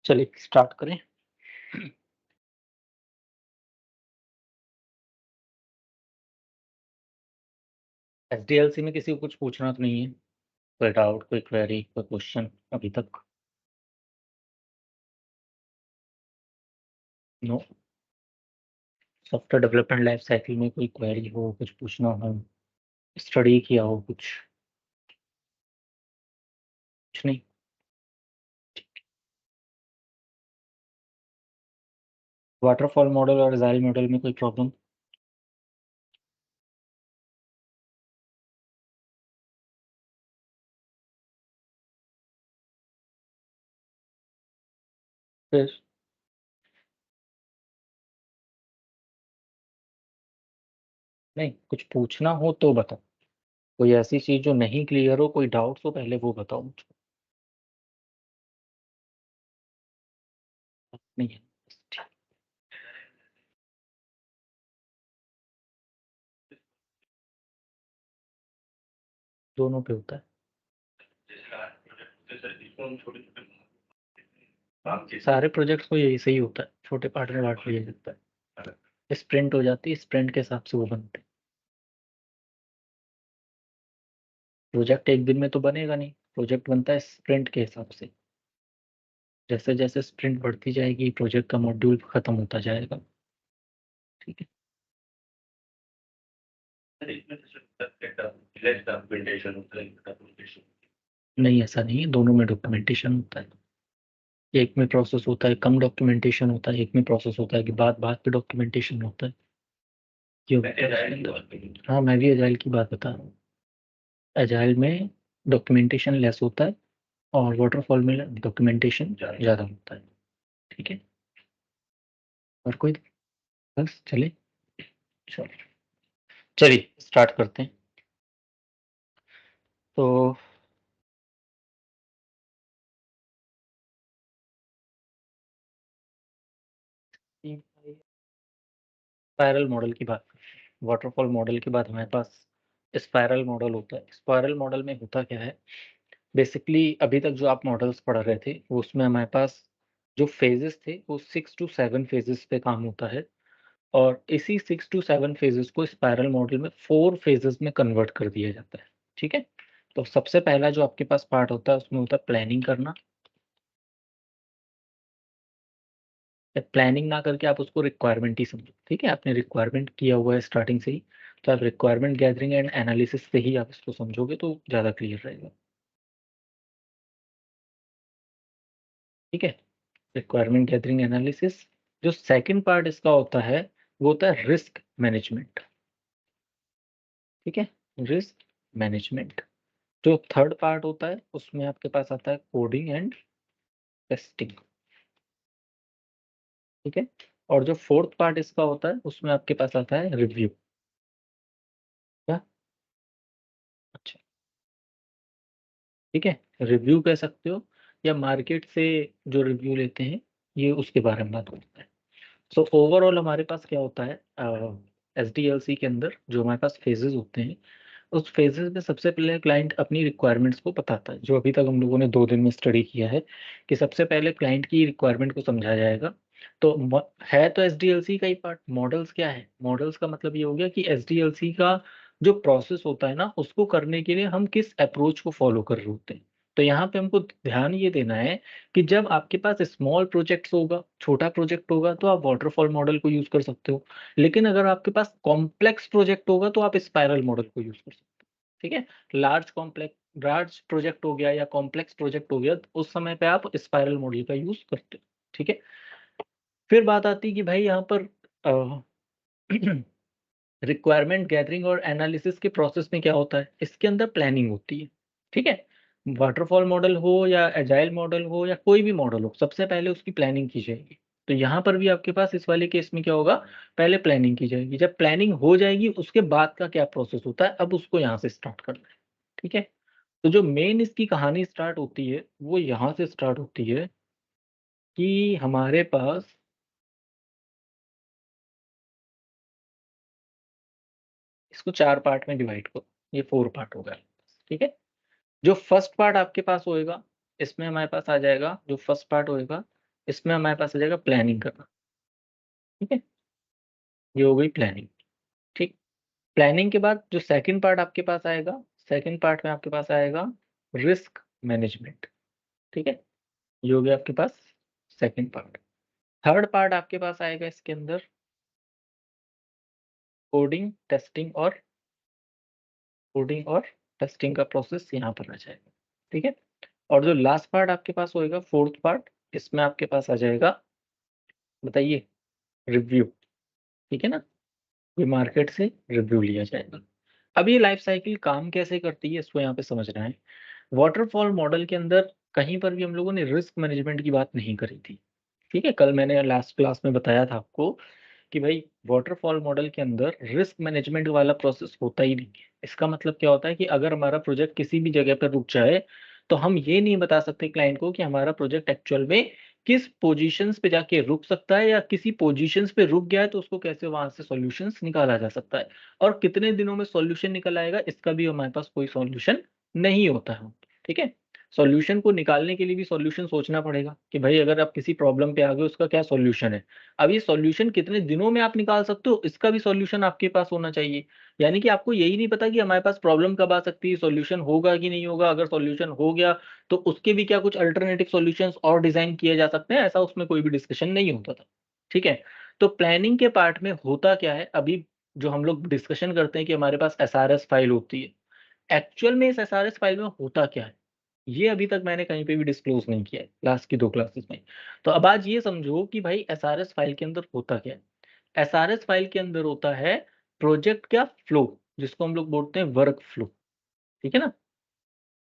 चलिए स्टार्ट करें। एसडीएलसी में किसी को कुछ पूछना तो नहीं है? कोई डाउट, कोई क्वेरी, कोई क्वेश्चन अभी तक? No. Software development life cycle में कोई क्वेरी हो, कुछ पूछना हो, स्टडी किया हो कुछ नहीं? वाटरफॉल मॉडल और एजाइल मॉडल में कोई प्रॉब्लम? फिर नहीं, कुछ पूछना हो तो बताओ। कोई ऐसी चीज जो नहीं क्लियर हो, कोई डाउट्स हो, पहले वो बताओ मुझको। नहीं है? ठीक। दोनों पे होता है। सारे प्रोजेक्ट्स को यही सही होता है, छोटे पार्ट में बांट लिया जाता है, स्प्रिंट हो जाती है, स्प्रिंट के हिसाब से वो बनते हैं। प्रोजेक्ट एक दिन में तो बनेगा नहीं, प्रोजेक्ट बनता है स्प्रिंट के हिसाब से। जैसे जैसे स्प्रिंट बढ़ती जाएगी, प्रोजेक्ट का मॉड्यूल खत्म होता जाएगा। ठीक है। नहीं, ऐसा नहीं है, दोनों में डॉक्यूमेंटेशन होता है। एक में प्रोसेस होता है कम डॉक्यूमेंटेशन होता है, एक में प्रोसेस होता है कि बात बात पे डॉक्यूमेंटेशन होता है। क्यों होता है उसके अंदर? हाँ, मैं भी एजाइल की बात बता रहा हूँ। एजाइल में डॉक्यूमेंटेशन लेस होता है और वाटरफॉल में डॉक्यूमेंटेशन ज़्यादा होता है। ठीक है। और कोई? बस चले। चलो, चलिए स्टार्ट करते हैं। तो स्पाइरल मॉडल की बात करते हैं। वाटरफॉल मॉडल के बाद हमारे पास स्पाइरल मॉडल होता है। स्पाइरल मॉडल में होता क्या है? बेसिकली अभी तक जो आप मॉडल्स पढ़ रहे थे, वो उसमें हमारे पास जो फेजेस थे वो 6 टू 7 फेजेस पे काम होता है। और इसी 6 टू 7 फेजेस को स्पाइरल मॉडल में 4 फेजेस में कन्वर्ट कर दिया जाता है। ठीक है। तो सबसे पहला जो आपके पास पार्ट होता है, उसमें होता है प्लानिंग करना। प्लानिंग ना करके आप उसको रिक्वायरमेंट ही समझो। ठीक है, आपने रिक्वायरमेंट किया हुआ है स्टार्टिंग से ही, तो आप रिक्वायरमेंट गैदरिंग एंड एनालिसिस से ही आप इसको समझोगे तो ज़्यादा क्लियर रहेगा। ठीक है। Requirement gathering analysis. जो सेकंड पार्ट इसका होता है, वो होता है रिस्क मैनेजमेंट। ठीक है। Risk management. जो थर्ड पार्ट होता है, उसमें आपके पास आता है कोडिंग एंड टेस्टिंग। ठीक है। और जो फोर्थ पार्ट इसका होता है, उसमें आपके पास आता है रिव्यू। क्या? अच्छा। ठीक है। रिव्यू कह सकते हो, या मार्केट से जो रिव्यू लेते हैं, ये उसके बारे में बात करते हैं। सो ओवरऑल हमारे पास क्या होता है, एस डी एल सी के अंदर जो हमारे पास फेजेस होते हैं, उस फेजेस में सबसे पहले क्लाइंट अपनी रिक्वायरमेंट्स को बताता है, जो अभी तक हम लोगों ने 2 दिन में स्टडी किया है कि सबसे पहले क्लाइंट की रिक्वायरमेंट को समझा जाएगा। तो है तो एस डी एल सी का ही पार्ट। मॉडल्स क्या है? मॉडल्स का मतलब ये हो गया कि एस डी एल सी का जो प्रोसेस होता है ना, उसको करने के लिए हम किस अप्रोच को फॉलो कर रहे होते हैं। तो यहाँ पे हमको ध्यान ये देना है कि जब आपके पास स्मॉल प्रोजेक्ट्स होगा, छोटा प्रोजेक्ट होगा, तो आप वाटरफॉल मॉडल को यूज कर सकते हो। लेकिन अगर आपके पास कॉम्प्लेक्स प्रोजेक्ट होगा, तो आप स्पाइरल मॉडल को यूज कर सकते हो। ठीक है। लार्ज प्रोजेक्ट हो गया या कॉम्प्लेक्स प्रोजेक्ट हो गया, तो उस समय पे आप स्पाइरल मॉडल का यूज करते हो। ठीक है। फिर बात आती है कि भाई यहाँ पर रिक्वायरमेंट गैदरिंग और एनालिसिस के प्रोसेस में क्या होता है, इसके अंदर प्लानिंग होती है। ठीक है। वाटरफॉल मॉडल हो या एजाइल मॉडल हो या कोई भी मॉडल हो, सबसे पहले उसकी प्लानिंग की जाएगी। तो यहाँ पर भी आपके पास इस वाले केस में क्या होगा, पहले प्लानिंग की जाएगी। जब प्लानिंग हो जाएगी, उसके बाद का क्या प्रोसेस होता है, अब उसको यहाँ से स्टार्ट करना है। ठीक है। तो जो मेन इसकी कहानी स्टार्ट होती है, वो यहाँ से स्टार्ट होती है कि हमारे पास इसको 4 पार्ट में डिवाइड करो। ये 4 पार्ट हो गया। ठीक है। जो फर्स्ट पार्ट आपके पास होएगा, इसमें हमारे पास आ जाएगा, जो फर्स्ट पार्ट होएगा, इसमें हमारे पास आ जाएगा प्लानिंग करना। ठीक है, ये हो गई प्लानिंग। ठीक, प्लानिंग के बाद जो सेकंड पार्ट आपके पास आएगा, सेकंड पार्ट में आपके पास आएगा रिस्क मैनेजमेंट। ठीक है, ये हो गया आपके पास सेकंड पार्ट। थर्ड पार्ट आपके पास आएगा इसके अंदर कोडिंग और टेस्टिंग का प्रोसेस यहाँ पर आ जाएगा। ठीक है, और जो लास्ट पार्ट आपके पास होएगा फोर्थ पार्ट, इसमें आपके पास आ जाएगा, बताइए, रिव्यू। ठीक है ना, ये मार्केट से रिव्यू लिया जाएगा। अब ये लाइफ साइकिल काम कैसे करती है इसको यहाँ पे समझना है। वाटरफॉल मॉडल के अंदर कहीं पर भी हम लोगों ने रिस्क मैनेजमेंट की बात नहीं करी थी। ठीक है, कल मैंने लास्ट क्लास में बताया था आपको कि भाई वाटरफॉल मॉडल के अंदर रिस्क मैनेजमेंट वाला प्रोसेस होता ही नहीं है। इसका मतलब क्या होता है कि अगर हमारा प्रोजेक्ट किसी भी जगह पर रुक जाए, तो हम ये नहीं बता सकते क्लाइंट को कि हमारा प्रोजेक्ट एक्चुअल में किस पोजीशंस पे जाके रुक सकता है, या किसी पोजीशंस पे रुक गया है तो उसको कैसे वहां से सॉल्यूशंस निकाला जा सकता है, और कितने दिनों में सॉल्यूशन निकल आएगा इसका भी हमारे पास कोई सॉल्यूशन नहीं होता है। ठीक है, सॉल्यूशन को निकालने के लिए भी सॉल्यूशन सोचना पड़ेगा कि भाई अगर आप किसी प्रॉब्लम पे आ गए उसका क्या सॉल्यूशन है। अब ये सॉल्यूशन कितने दिनों में आप निकाल सकते हो इसका भी सॉल्यूशन आपके पास होना चाहिए। यानी कि आपको यही नहीं पता कि हमारे पास प्रॉब्लम कब आ सकती है, सॉल्यूशन होगा कि नहीं होगा, अगर सॉल्यूशन हो गया तो उसके भी क्या कुछ अल्टरनेटिव सॉल्यूशंस और डिजाइन किए जा सकते हैं, ऐसा उसमें कोई भी डिस्कशन नहीं होता था। ठीक है, तो प्लानिंग के पार्ट में होता क्या है, अभी जो हम लोग डिस्कशन करते हैं कि हमारे पास एसआरएस फाइल होती है, एक्चुअल में इस एसआरएस फाइल में होता क्या है, ये अभी तक मैंने कहीं पे भी डिस्क्लोज नहीं किया है लास्ट की 2 क्लासेस में। तो अब आज ये समझो कि भाई एसआरएस फाइल के अंदर होता क्या है। एसआरएस फाइल के अंदर होता है प्रोजेक्ट का फ्लो, जिसको हम लोग बोलते हैं वर्क फ्लो। ठीक है ना?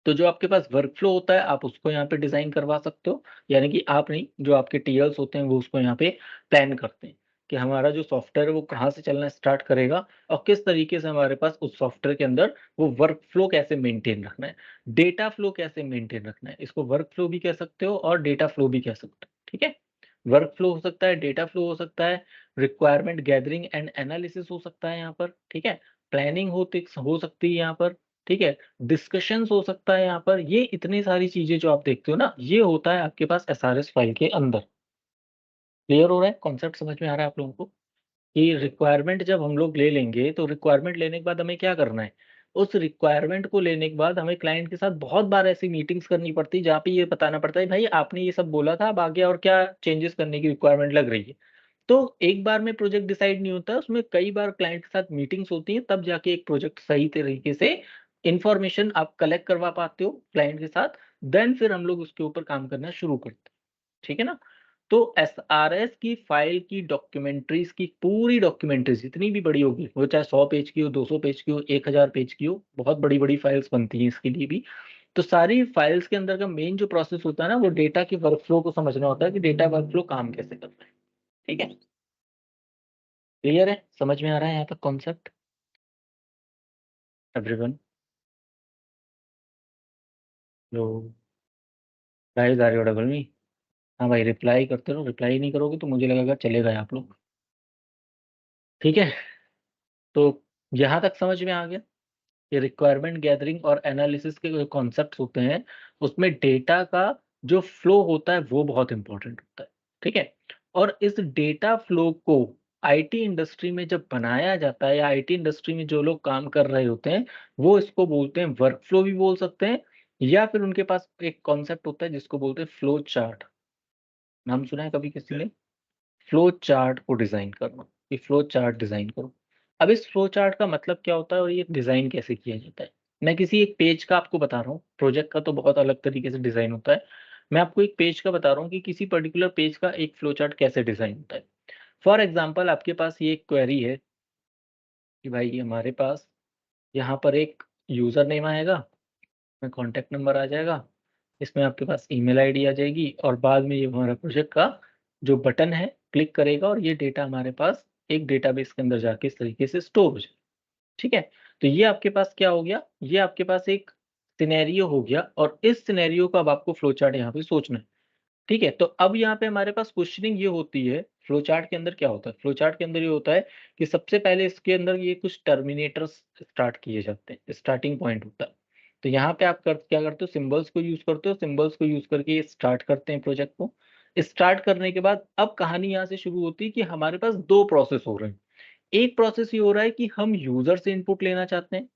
तो जो आपके पास वर्क फ्लो होता है आप उसको यहाँ पे डिज़ाइन करवा सकते हो। यानी कि आप नहीं, जो आपके टीएल्स होते हैं वो उसको यहाँ पे प्लान करते हैं कि हमारा जो सॉफ्टवेयर है वो कहाँ से चलना स्टार्ट करेगा और किस तरीके से हमारे पास उस सॉफ्टवेयर के अंदर वो वर्क फ्लो कैसे मेंटेन रखना है, डेटा फ्लो कैसे मेंटेन रखना है। इसको वर्क फ्लो भी कह सकते हो और डेटा फ्लो भी कह सकते हो। ठीक है? वर्क फ्लो हो सकता है, डेटा फ्लो हो सकता है, रिक्वायरमेंट गैदरिंग एंड एनालिसिस हो सकता है यहाँ पर। ठीक है? प्लानिंग होती हो सकती है यहाँ पर। ठीक है? डिस्कशंस हो सकता है यहाँ पर। ये इतनी सारी चीज़ें जो आप देखते हो ना, ये होता है आपके पास एसआरएस फाइल के अंदर। क्लियर हो रहा है? कॉन्सेप्ट समझ में आ रहा है आप लोगों को? कि रिक्वायरमेंट जब हम लोग ले लेंगे, तो रिक्वायरमेंट लेने के बाद हमें क्या करना है? उस रिक्वायरमेंट को लेने के बाद हमें क्लाइंट के साथ बहुत बार ऐसी मीटिंग्स करनी पड़ती है, जहाँ पे ये बताना पड़ता है, भाई आपने ये सब बोला था, अब आगे और क्या चेंजेस करने की रिक्वायरमेंट लग रही है। तो एक बार में प्रोजेक्ट डिसाइड नहीं होता है, उसमें कई बार क्लाइंट के साथ मीटिंग्स होती हैं, तब जाके एक प्रोजेक्ट सही तरीके से इन्फॉर्मेशन आप कलेक्ट करवा पाते हो क्लाइंट के साथ, देन फिर हम लोग उसके ऊपर काम करना शुरू करते हैं। ठीक है ना? तो एसआरएस की फाइल की डॉक्यूमेंट्रीज़ की पूरी डॉक्यूमेंट्रीज़ जितनी भी बड़ी होगी, वो चाहे 100 पेज की हो, 200 पेज की हो, 1000 पेज की हो, बहुत बड़ी-बड़ी फाइल्स बनती हैं इसके लिए भी। तो सारी फाइल्स के अंदर का मेन जो प्रोसेस होता है ना, वो डेटा के वर्कफ्लो को समझना होता है कि डेटा वर्कफ्लो काम कैसे करता है। ठीक है? क्लियर है? समझ में आ रहा है यहाँ तक कॉन्सेप्ट एवरीवन? जो गाइस आर यू ऑडिबल मी? हाँ भाई, रिप्लाई करते रहो, रिप्लाई नहीं करोगे तो मुझे लगेगा चले गए आप लोग। ठीक है? तो यहाँ तक समझ में आ गया कि रिक्वायरमेंट गैदरिंग और एनालिसिस के जो कॉन्सेप्ट्स होते हैं, उसमें डेटा का जो फ्लो होता है वो बहुत इंपॉर्टेंट होता है। ठीक है? और इस डेटा फ्लो को आईटी इंडस्ट्री में जब बनाया जाता है, या आईटी इंडस्ट्री में जो लोग काम कर रहे होते हैं, वो इसको बोलते हैं वर्क फ्लो भी बोल सकते हैं, या फिर उनके पास एक कॉन्सेप्ट होता है जिसको बोलते हैं फ्लो चार्ट। नाम सुना है कभी किसी ने? फ्लो चार्ट को डिज़ाइन करना, कि फ्लो चार्ट डिज़ाइन करो। अब इस फ्लो चार्ट का मतलब क्या होता है और ये डिज़ाइन कैसे किया जाता है? मैं किसी एक पेज का आपको बता रहा हूँ, प्रोजेक्ट का तो बहुत अलग तरीके से डिज़ाइन होता है। मैं आपको एक पेज का बता रहा हूँ कि किसी पर्टिकुलर पेज का एक फ्लो चार्ट कैसे डिज़ाइन होता है। फॉर एग्ज़ाम्पल आपके पास ये एक क्वेरी है कि भाई हमारे पास यहाँ पर एक यूज़र नेम आएगा, में कॉन्टैक्ट नंबर आ जाएगा, इसमें आपके पास ईमेल आईडी आ जाएगी, और बाद में ये हमारा प्रोजेक्ट का जो बटन है, क्लिक करेगा और ये डेटा हमारे पास एक डेटाबेस के अंदर जाके इस तरीके से स्टोर हो जाए। ठीक है? तो ये आपके पास क्या हो गया? ये आपके पास एक सिनेरियो हो गया, और इस सिनेरियो का अब आपको फ्लो चार्ट यहाँ पे सोचना है। ठीक है? तो अब यहाँ पे हमारे पास क्वेश्चनिंग ये होती है, फ्लो चार्ट के अंदर क्या होता है? फ्लो चार्ट के अंदर ये होता है कि सबसे पहले इसके अंदर ये कुछ टर्मिनेटर्स स्टार्ट किए जाते हैं, स्टार्टिंग पॉइंट होता है। तो यहाँ पे आप क्या करते हो, सिंबल्स को यूज़ करते हो, सिंबल्स को यूज़ करके ये स्टार्ट करते हैं प्रोजेक्ट को। स्टार्ट करने के बाद अब कहानी यहाँ से शुरू होती है कि हमारे पास 2 प्रोसेस हो रहे हैं। एक प्रोसेस ये हो रहा है कि हम यूज़र से इनपुट लेना चाहते हैं।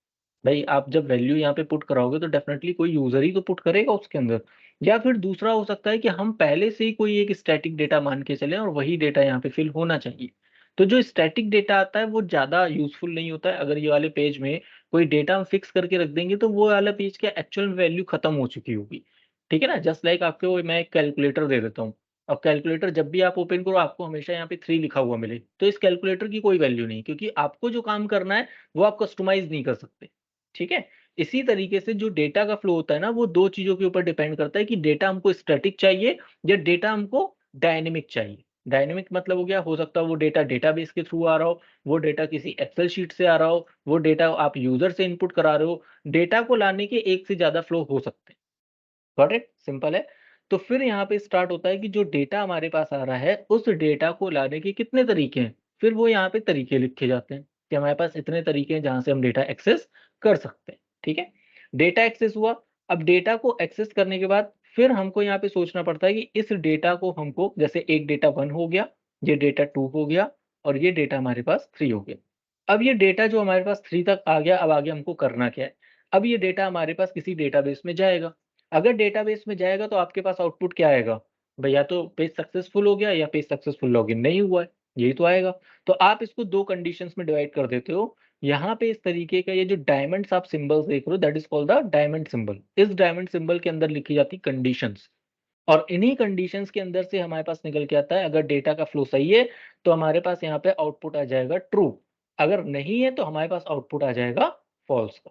भई आप जब वैल्यू यहाँ पे पुट कराओगे तो डेफ़िनेटली कोई यूज़र ही तो पुट करेगा उसके अंदर। या फिर दूसरा हो सकता है कि हम पहले से ही कोई एक स्टैटिक डेटा मान के चलें और वही डेटा यहाँ पे फ़िल होना चाहिए। तो जो स्टैटिक डेटा आता है वो ज़्यादा यूज़फुल नहीं होता है। अगर ये वाले पेज में कोई डेटा हम फ़िक्स करके रख देंगे तो वो वाला पेज क्या एक्चुअल में वैल्यू ख़त्म हो चुकी होगी। ठीक है ना? जस्ट लाइक आपको मैं एक कैलकुलेटर दे देता हूँ। अब कैलकुलेटर जब भी आप ओपन करो आपको हमेशा यहाँ पे 3 लिखा हुआ मिले। तो इस कैलकुलेटर की कोई वैल्यू नहीं क्योंकि आपको जो काम करना है वो आप कस्टमाइज़ नहीं कर सकते। ठीक है? इसी तरीके से जो डेटा का फ्लो होता है ना, वो 2 चीज़ों के ऊपर डिपेंड करता है कि डेटा हमको स्टैटिक चाहिए या डेटा हमको डायनेमिक चाहिए। डायनेमिक मतलब हो गया, हो सकता है वो डेटा डेटाबेस के थ्रू आ रहा हो, वो डेटा किसी एक्सेल शीट से आ रहा हो, वो डेटा आप यूज़र से इनपुट करा रहे हो। डेटा को लाने के 1 से ज़्यादा फ्लो हो सकते हैं। Got it? सिंपल है। तो फिर यहाँ पे स्टार्ट होता है कि जो डेटा हमारे पास आ रहा है, उस डेटा को लाने के कितने तरीके हैं। फिर वो यहाँ पे तरीके लिखे जाते हैं कि हमारे पास इतने तरीके हैं जहाँ से हम डेटा एक्सेस कर सकते हैं। ठीक है? डेटा एक्सेस हुआ, अब डेटा को एक्सेस करने के बाद फिर हमको यहाँ पे सोचना पड़ता है कि इस डेटा को हमको जैसे एक डेटा 1 हो गया, ये डेटा 2 हो गया और ये डेटा हमारे पास 3 हो गया। अब ये डेटा जो हमारे पास 3 तक आ गया, अब आगे हमको करना क्या है? अब ये डेटा हमारे पास किसी डेटाबेस में जाएगा। अगर डेटाबेस में जाएगा तो आपके पास आउटपुट क्या आएगा? भई या तो पेज सक्सेसफुल हो गया या पेज सक्सेसफुल लॉगिन नहीं हुआ है, यही तो आएगा। तो आप इसको 2 कंडीशंस में डिवाइड कर देते हो। यहाँ पे इस तरीके का ये जो डायमंड्स आप सिम्बल्स देख रहे हो that is called the diamond symbol. इस डायमंड सिम्बल के अंदर लिखी जाती कंडीशंस और इन्हीं कंडीशंस के अंदर से हमारे पास निकल के आता है अगर डेटा का फ्लो सही है, तो हमारे पास यहाँ पे आउटपुट आ जाएगा ट्रू। अगर नहीं है तो हमारे पास आउटपुट आ जाएगा फॉल्स का।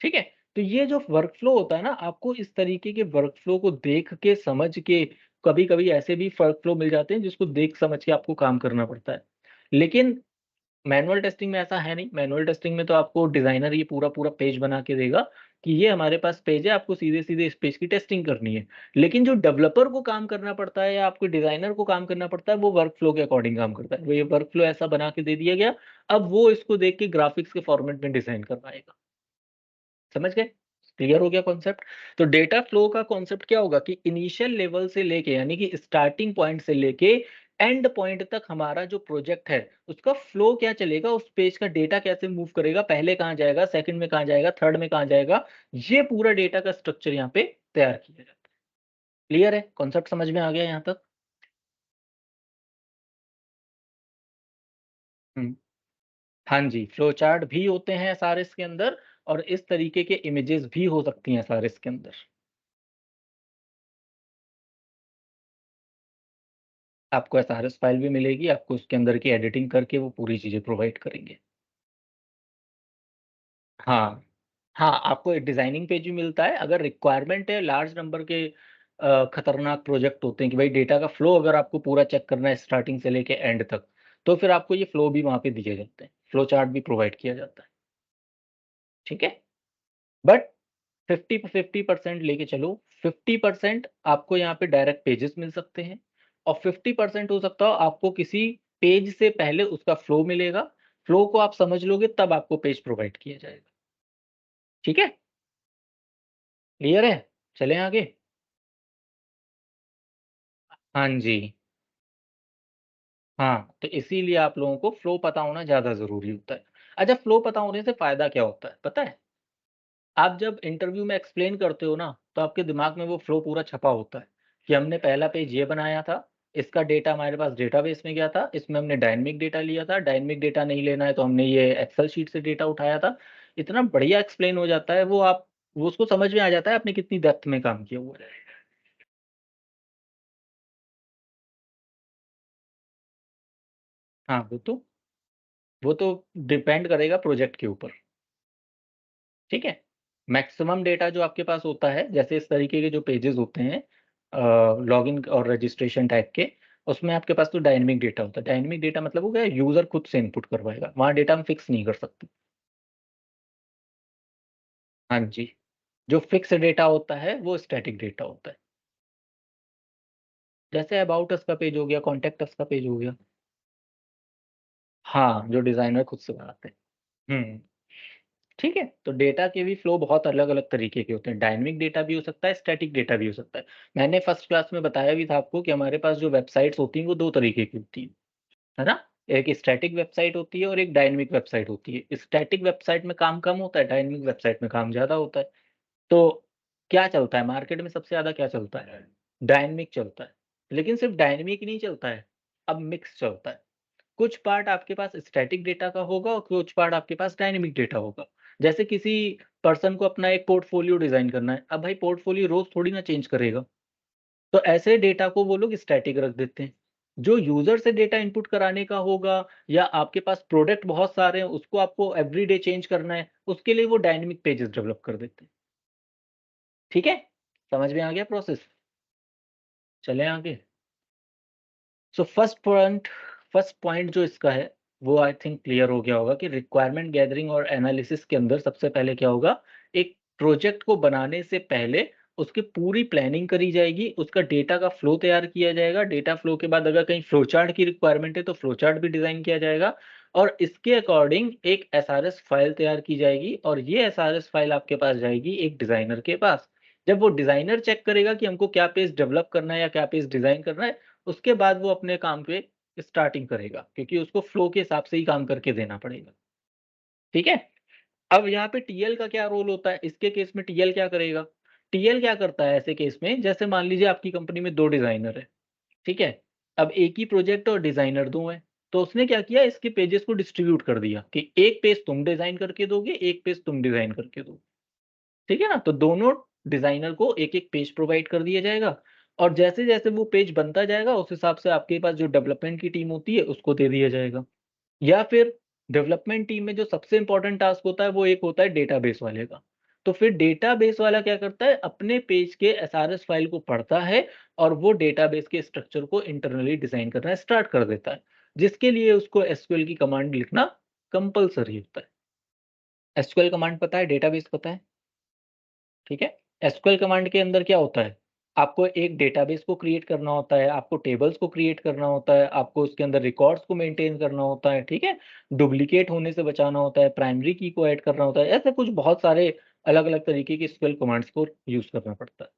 ठीक है? तो ये जो वर्कफ़्लो होता है ना, आपको इस तरीके के वर्कफ़्लो को देख के, समझ के, कभी-कभी ऐसे भी वर्कफ़्लो मिल जाते हैं जिसको देख समझ के आपको काम करना पड़ता है। लेकिन मैनुअल टेस्टिंग में ऐसा है नहीं, मैनुअल टेस्टिंग में तो आपको डिज़ाइनर ये पूरा-पूरा पेज बना के देगा कि ये हमारे पास पेज है, आपको सीधे-सीधे इस पेज की टेस्टिंग करनी है। लेकिन जो डेवलपर को काम करना पड़ता है या आपको डिज़ाइनर को काम करना पड़ता है, वो वर्कफ़्लो के अकॉर्डिंग काम करता है। वो ये वर्कफ़्लो ऐसा बना के दे दिया गया, अब वो इसको देख के ग्राफ़िक्स के फ़ॉर्मेट में डिज़ाइन करवाएगा। समझ गए? क्लियर हो गया कॉन्सेप्ट? तो डेटा फ्लो का कॉन्सेप्ट क्या होगा कि इनिशियल लेवल से लेके यानी कि स्टार्टिंग पॉइंट से लेके एंड पॉइंट तक हमारा जो प्रोजेक्ट है, उसका फ्लो क्या चलेगा, उस पेज का डेटा कैसे मूव करेगा, पहले कहाँ जाएगा, सेकंड में कहाँ जाएगा, थर्ड में कहाँ जाएगा, ये पूरा डेटा का स्ट्रक्चर यहाँ पे तैयार किया जाता है। क्लियर है? कॉन्सेप्ट समझ में आ गया यहाँ तक? हुँ। हाँ जी, फ्लो चार्ट भी होते हैं एसआरएस के अंदर और इस तरीके के इमेजेस भी हो सकती हैं एसआरएस के अंदर। आपको एसआरएस फ़ाइल भी मिलेगी, आपको उसके अंदर की एडिटिंग करके वो पूरी चीज़ें प्रोवाइड करेंगे। हाँ, हाँ, आपको एक डिज़ाइनिंग पेज भी मिलता है, अगर रिक्वायरमेंट है लार्ज नंबर के खतरनाक प्रोजेक्ट होते हैं कि भाई डेटा का फ्लो अगर आपको पूरा चेक करना है स्टार्टिंग से लेके एंड तक, तो फिर आपको ये फ्लो भी वहाँ पे दिए जाते हैं। फ्लो चार्ट भी प्रोवाइड किया जाता है, ठीक है? बट 50-50% लेके चलो, 50% आपको यहाँ पे डायरेक्ट पेजेस मिल सकते हैं और 50% हो सकता हो आपको किसी पेज से पहले उसका फ्लो मिलेगा। फ्लो को आप समझ लोगे तब आपको पेज प्रोवाइड किया जाएगा। ठीक है? क्लियर है? चलें आगे? हाँ जी। हाँ, तो इसीलिए आप लोगों को फ्लो पता होना ज़्यादा ज़रूरी होता है। अच्छा फ्लो पता होने से फ़ायदा क्या होता है, पता है? आप जब इंटरव्यू में एक्सप्लेन करते हो ना, तो आपके दिमाग में वो फ्लो पूरा छपा होता है, कि हमने पहला पेज ये बनाया था, इसका डेटा हमारे पास डेटाबेस में गया था, इसमें हमने डायनामिक डेटा लिया था, डायनामिक डेटा नहीं लेना है तो हमने ये एक्सेल शीट से डेटा उठाया था। इतना बढ़िया एक्सप्लेन हो जाता है वो उसको समझ में आ जाता है आपने कितनी डेप्थ में काम किया हुआ है। हाँ, वो तो डिपेंड करेगा प्रोजेक्ट के ऊपर, ठीक है? मैक्सिमम डेटा जो आपके पास होता है, जैसे इस तरीके के जो पेजेज़ होते हैं लॉगिन और रजिस्ट्रेशन टाइप के, उसमें आपके पास तो डायनामिक डेटा होता है। डायनामिक डेटा मतलब हो गया यूज़र खुद से इनपुट करवाएगा, वहाँ डेटा हम फिक्स नहीं कर सकते। हाँ जी, जो फिक्स डेटा होता है, वो स्टैटिक डेटा होता है। जैसे अबाउट अस का पेज हो गया, कॉन्टैक्ट अस का पेज हो गया। हाँ, जो डिज़ाइनर खुद से बनाते हैं। हुँ। ठीक है? तो डेटा के भी फ्लो बहुत अलग-अलग तरीके के होते हैं। डायनामिक डेटा भी हो सकता है, स्टैटिक डेटा भी हो सकता है। मैंने फर्स्ट क्लास में बताया भी था आपको कि हमारे पास जो वेबसाइट्स होती हैं, वो 2 तरीके की होती हैं, है ना? एक स्टैटिक वेबसाइट होती है और एक डायनामिक वेबसाइट होती है। स्टैटिक वेबसाइट में काम कम होता है, डायनामिक वेबसाइट में काम ज़्यादा होता है। तो क्या चलता है मार्केट में सबसे ज़्यादा क्या चलता है? डायनामिक चलता है। लेकिन सिर्फ़ डायनामिक ही नहीं चलता है, अब मिक्स चलता है। कुछ पार्ट आपके पास स्टैटिक डेटा का होगा और कुछ पार्ट आपके पास डायनामिक डेटा होगा। जैसे किसी पर्सन को अपना एक पोर्टफोलियो डिज़ाइन करना है, अब भाई पोर्टफोलियो रोज़ थोड़ी ना चेंज करेगा, तो ऐसे डेटा को वो लोग स्टैटिक रख देते हैं। जो यूज़र से डेटा इनपुट कराने का होगा या आपके पास प्रोडक्ट बहुत सारे हैं, उसको आपको एवरीडे चेंज करना है, उसके लिए वो डायनामिक पेजेज़ डेवलप कर देते हैं। ठीक है? समझ में आ गया प्रोसेस? चलें आगे? सो फर्स्ट पॉइंट जो इसका है, वो आई थिंक क्लियर हो गया होगा कि रिक्वायरमेंट गैदरिंग और एनालिसिस के अंदर सबसे पहले क्या होगा, एक प्रोजेक्ट को बनाने से पहले उसकी पूरी प्लानिंग करी जाएगी, उसका डेटा का फ्लो तैयार किया जाएगा, डेटा फ्लो के बाद अगर कहीं फ्लो चार्ट की रिक्वायरमेंट है, तो फ्लो चार्ट भी डिज़ाइन किया जाएगा और इसके अकॉर्डिंग एक एसआरएस फाइल तैयार की जाएगी और ये एसआरएस फाइल आपके पास जाएगी एक डिज़ाइनर के पास। जब वो डिज़ाइनर चेक करेगा कि हमको क्या पेज डेवलप करना है या क्या पेज डिज़ाइन करना है, उसके बाद वो अपने काम पे स्टार्टिंग करेगा, क्योंकि उसको फ्लो के हिसाब से ही काम करके देना पड़ेगा, ठीक है? अब यहाँ पे टीएल का क्या रोल होता है? इसके केस में टीएल क्या करेगा? टीएल क्या करता है ऐसे केस में, जैसे मान लीजिए आपकी कंपनी में 2 डिज़ाइनर हैं, ठीक है? अब एक ही प्रोजेक्ट और डिज़ाइनर 2 हैं, तो उसने क्या किया इसके पेजेज़ को डिस्ट्रीब्यूट कर दिया कि एक पेज तुम डिज़ाइन करके दोगे, एक पेज तुम डिज़ाइन करके दोगे। ठीक है ना? तो दोनों डिज़ाइनर को एक-एक पेज प्रोवाइड कर दिया जाएगा और जैसे-जैसे वो पेज बनता जाएगा, उस हिसाब से आपके पास जो डेवलपमेंट की टीम होती है, उसको दे दिया जाएगा। या फिर डेवलपमेंट टीम में जो सबसे इम्पोर्टेंट टास्क होता है, वो एक होता है डेटाबेस वाले का। तो फिर डेटाबेस वाला क्या करता है, अपने पेज के एसआरएस फाइल को पढ़ता है और वो डेटाबेस के स्ट्रक्चर को इंटरनली डिज़ाइन करना स्टार्ट कर देता है, जिसके लिए उसको एसक्यूएल की कमांड लिखना कंपल्सरी होता है। एसक्यूएल कमांड पता है, डेटाबेस पता है? ठीक है? एसक्यूएल कमांड के अंदर क्या होता है? आपको एक डेटाबेस को क्रिएट करना होता है, आपको टेबल्स को क्रिएट करना होता है, आपको उसके अंदर रिकॉर्ड्स को मेंटेन करना होता है, ठीक है? डुप्लीकेट होने से बचाना होता है, प्राइमरी की को ऐड करना होता है, ऐसे कुछ बहुत सारे अलग-अलग तरीके के एसक्यूएल कमांड्स को यूज़ करना पड़ता है।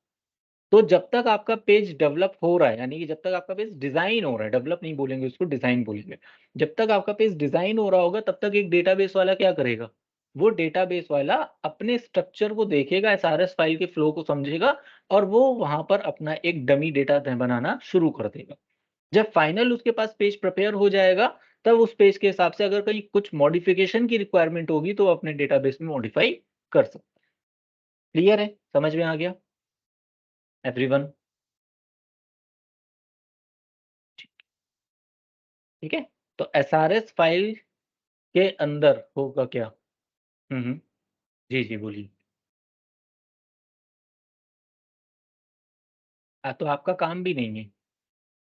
तो जब तक आपका पेज डेवलप हो रहा है, यानी कि जब तक आपका पेज डिज़ाइन हो रहा है, डेवलप नहीं बोलेंगे उसको डिज़ाइन बोलेंगे। जब तक आपका पेज डिज़ाइन हो रहा होगा, तब तक एक डेटाबेस वाला क्या करेगा? वो डेटाबेस वाला अपने स्ट्रक्चर को देखेगा, एसआरएस फाइल के फ्लो को समझेगा और वो वहाँ पर अपना एक डमी डेटा बनाना शुरू कर देगा। जब फाइनल उसके पास पेज प्रिपेयर हो जाएगा, तब उस पेज के हिसाब से अगर कहीं कुछ मॉडिफिकेशन की रिक्वायरमेंट होगी, तो वो अपने डेटाबेस में मॉडिफाई कर सकता है। क्लियर है? समझ में आ गया एवरीवन? ठीक है? तो एसआरएस फाइल के अंदर होगा क्या? हुँ, हुँ। जी, जी, बोलिए। तो आपका काम भी नहीं है,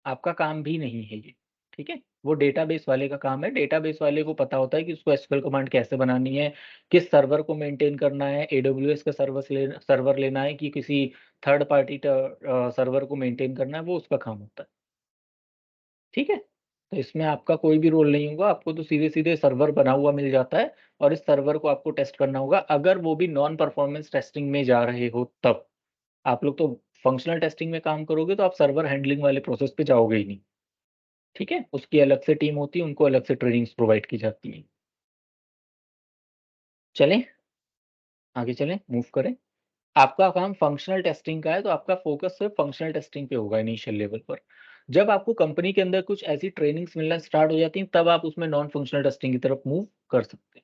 आपका काम भी नहीं है ये, ठीक है? वो डेटाबेस वाले का काम है, डेटाबेस वाले को पता होता है कि उसको एसक्यूएल कमांड कैसे बनानी है, किस सर्वर को मेंटेन करना है, एडब्ल्यूएस का सर्वर लेना है कि किसी थर्ड पार्टी सर्वर को मेंटेन करना है, वो उसका काम होता है, ठीक है? तो इसमें आपका कोई भी रोल नहीं होगा, आपको तो सीधे-सीधे सर्वर बना हुआ मिल जाता है और इस सर्वर को आपको टेस्ट करना होगा, अगर वो भी नॉन परफॉर्मेंस टेस्टिंग में जा रहे हो तब। आप लोग तो फंक्शनल टेस्टिंग में काम करोगे तो आप सर्वर हैंडलिंग वाले प्रोसेस पे जाओगे ही नहीं, ठीक है? उसकी अलग से टीम होती है, उनको अलग से ट्रेनिंग्स प्रोवाइड की जाती हैं। चलें? आगे चलें, मूव करें? आपका काम फंक्शनल टेस्टिंग का है, तो आपका फ़ोकस सिर्फ़ फंक्शनल टेस्टिंग पे होगा इनिशियल लेवल पर। जब आपको कंपनी के अंदर कुछ ऐसी ट्रेनिंग्स मिलना स्टार्ट हो जाती हैं, तब आप उसमें नॉन फंक्शनल टेस्टिंग की तरफ मूव कर सकते हैं,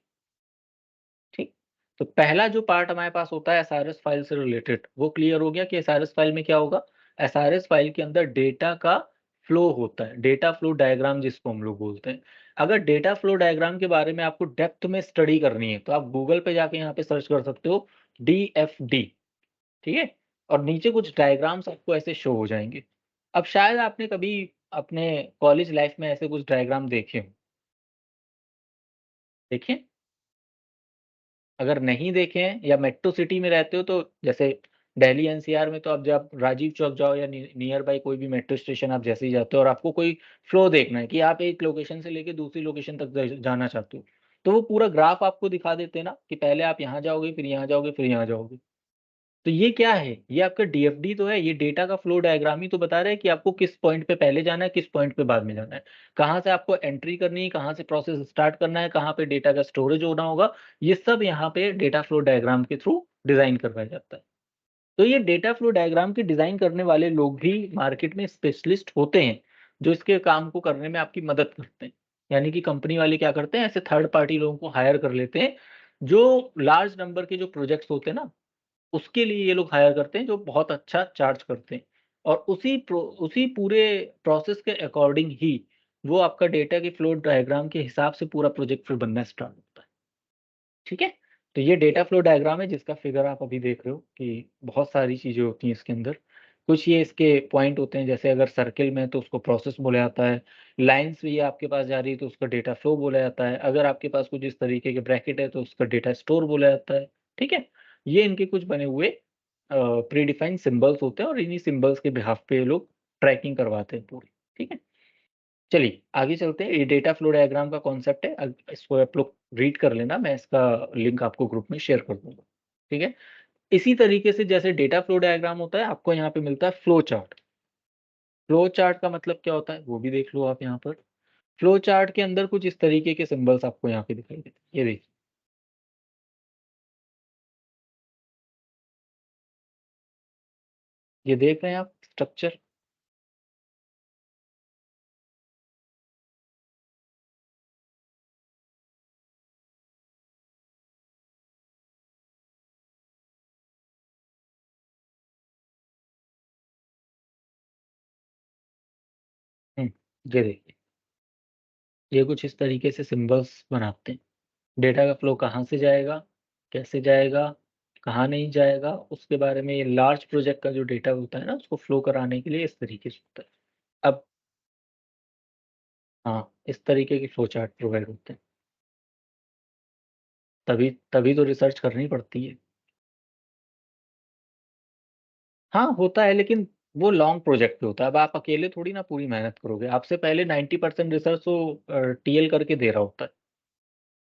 ठीक? तो पहला जो पार्ट हमारे पास होता है एसआरएस फाइल से रिलेटेड, वो क्लियर हो गया कि एसआरएस फाइल में क्या होगा? एसआरएस फाइल के अंदर डेटा का फ्लो होता है, डेटा फ्लो डायग्राम जिसको हम लोग बोलते हैं। अगर डेटा फ्लो डायग्राम के बारे में आपको डेप्थ में स्टडी करनी है, तो आप गूगल पे जाके यहाँ पे सर्च कर सकते हो डीएफडी। ठीक है? और नीचे कुछ डायग्राम्स आपको ऐसे शो हो जाएँगे। अब शायद आपने कभी अपने कॉलेज लाइफ़ में ऐसे कुछ डायग्राम देखे हों, देखे हैं? अगर नहीं देखे हैं या मेट्रो सिटी में रहते हो तो जैसे दिल्ली एनसीआर में तो आप जब राजीव चौक जाओ या नियर बाय कोई भी मेट्रो स्टेशन आप जैसे ही जाते हो और आपको कोई फ्लो देखना है कि आप एक लोकेशन से लेके दूसरी लोकेशन तक जाना चाहते हो, तो वो पूरा ग्राफ आपको दिखा देते हैं ना कि पहले आप यहाँ जाओगे, फिर यहाँ जाओगे, फिर यहाँ जाओगे। तो ये क्या है? ये आपका डीएफडी तो है, ये डेटा का फ्लो डायग्राम ही तो बता रहा है कि आपको किस पॉइंट पे पहले जाना है, किस पॉइंट पे बाद में जाना है, कहाँ से आपको एंट्री करनी है, कहाँ से प्रोसेस स्टार्ट करना है, कहाँ पे डेटा का स्टोरेज होना होगा, ये सब यहाँ पे डेटा फ्लो डायग्राम के थ्रू डिजाइन करवाया जाता है। तो ये डेटा फ्लो डायग्राम के डिजाइन करने वाले लोग भी मार्केट में स्पेशलिस्ट होते हैं, जो इसके काम को करने में आपकी मदद करते हैं। यानी कि कंपनी वाले क्या करते हैं, ऐसे थर्ड पार्टी लोगों को हायर कर लेते हैं, जो लार्ज नंबर के जो प्रोजेक्ट्स होते हैं ना, उसके लिए ये लोग हायर करते हैं, जो बहुत अच्छा चार्ज करते हैं। और उसी पूरे प्रोसेस के अकॉर्डिंग ही वो आपका डेटा के फ्लो डायग्राम के हिसाब से पूरा प्रोजेक्ट फिर बनना स्टार्ट होता है। ठीक है? तो ये डेटा फ्लो डायग्राम है, जिसका फिगर आप अभी देख रहे हो कि बहुत सारी चीज़ें होती हैं इसके अंदर। कुछ ये इसके पॉइंट होते हैं, जैसे अगर सर्किल में है तो उसको प्रोसेस बोला जाता है, लाइन्स भी आपके पास जा रही है तो उसका डेटा फ्लो बोला जाता है, अगर आपके पास कुछ इस तरीके के ब्रैकेट है तो उसका डेटा स्टोर बोला जाता है। ठीक है? ये इनके कुछ बने हुए प्रीडिफाइंड सिंबल्स होते हैं और इन्हीं सिंबल्स के बिहाफ पे ये लोग ट्रैकिंग करवाते हैं पूरी। ठीक है? चलिए, आगे चलते हैं। ये डेटा फ्लो डायग्राम का कॉन्सेप्ट है। इसको आप लोग रीड कर लेना, मैं इसका लिंक आपको ग्रुप में शेयर कर दूँगा। ठीक है? इसी तरीके से जैसे डेटा फ्लो डायग्राम होता है, आपको यहाँ पे मिलता है फ्लो चार्ट। फ्लो चार्ट का मतलब क्या होता है, वो भी देख लो आप यहाँ पर। फ्लो चार्ट के अंदर कुछ इस तरीके के सिंबल्स आपको यहाँ पे दिखाई देते हैं। ये देखिए, ये देख रहे हैं आप स्ट्रक्चर? हुँ, ये देखिए, ये कुछ इस तरीके से सिंबल्स बनाते हैं। डेटा का फ्लो कहाँ से जाएगा, कैसे जाएगा, कहाँ नहीं जाएगा, उसके बारे में। ये लार्ज प्रोजेक्ट का जो डेटा होता है ना, उसको फ्लो कराने के लिए इस तरीके से होता है। अब हाँ, इस तरीके के फ्लो चार्ट प्रोवाइड होते हैं। तभी तभी तो रिसर्च करनी पड़ती है। हाँ, होता है, लेकिन वो लॉन्ग प्रोजेक्ट पे होता है। अब आप अकेले थोड़ी ना पूरी मेहनत करोगे। आपसे पहले 90% रिसर्च तो टीएल करके दे रहा होता है।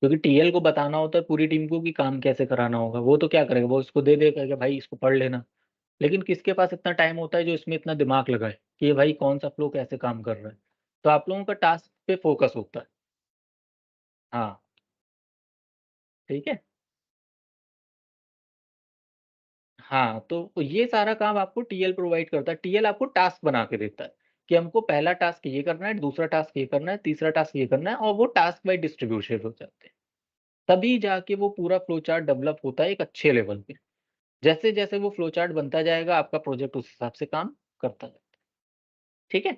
क्योंकि टीएल को बताना होता है पूरी टीम को कि काम कैसे कराना होगा। वो तो क्या करेगा, वो इसको दे देगा कि भाई इसको पढ़ लेना। लेकिन किसके पास इतना टाइम होता है जो इसमें इतना दिमाग लगाए कि ये भाई कौन-सा फ्लो कैसे काम कर रहा है। तो आप लोगों का टास्क पे फ़ोकस होता है। हाँ, ठीक है? हाँ, तो ये सारा काम आपको टीएल प्रोवाइड करता है। टीएल आपको टास्क बना के देता है कि हमको पहला टास्क ये करना है, दूसरा टास्क ये करना है, तीसरा टास्क ये करना है, और वो टास्क वाइज़ डिस्ट्रीब्यूशन हो जाते हैं। तभी जाके वो पूरा फ्लो चार्ट डेवलप होता है एक अच्छे लेवल पे। जैसे-जैसे वो फ्लो चार्ट बनता जाएगा, आपका प्रोजेक्ट उस हिसाब से काम करता जाएगा। ठीक है?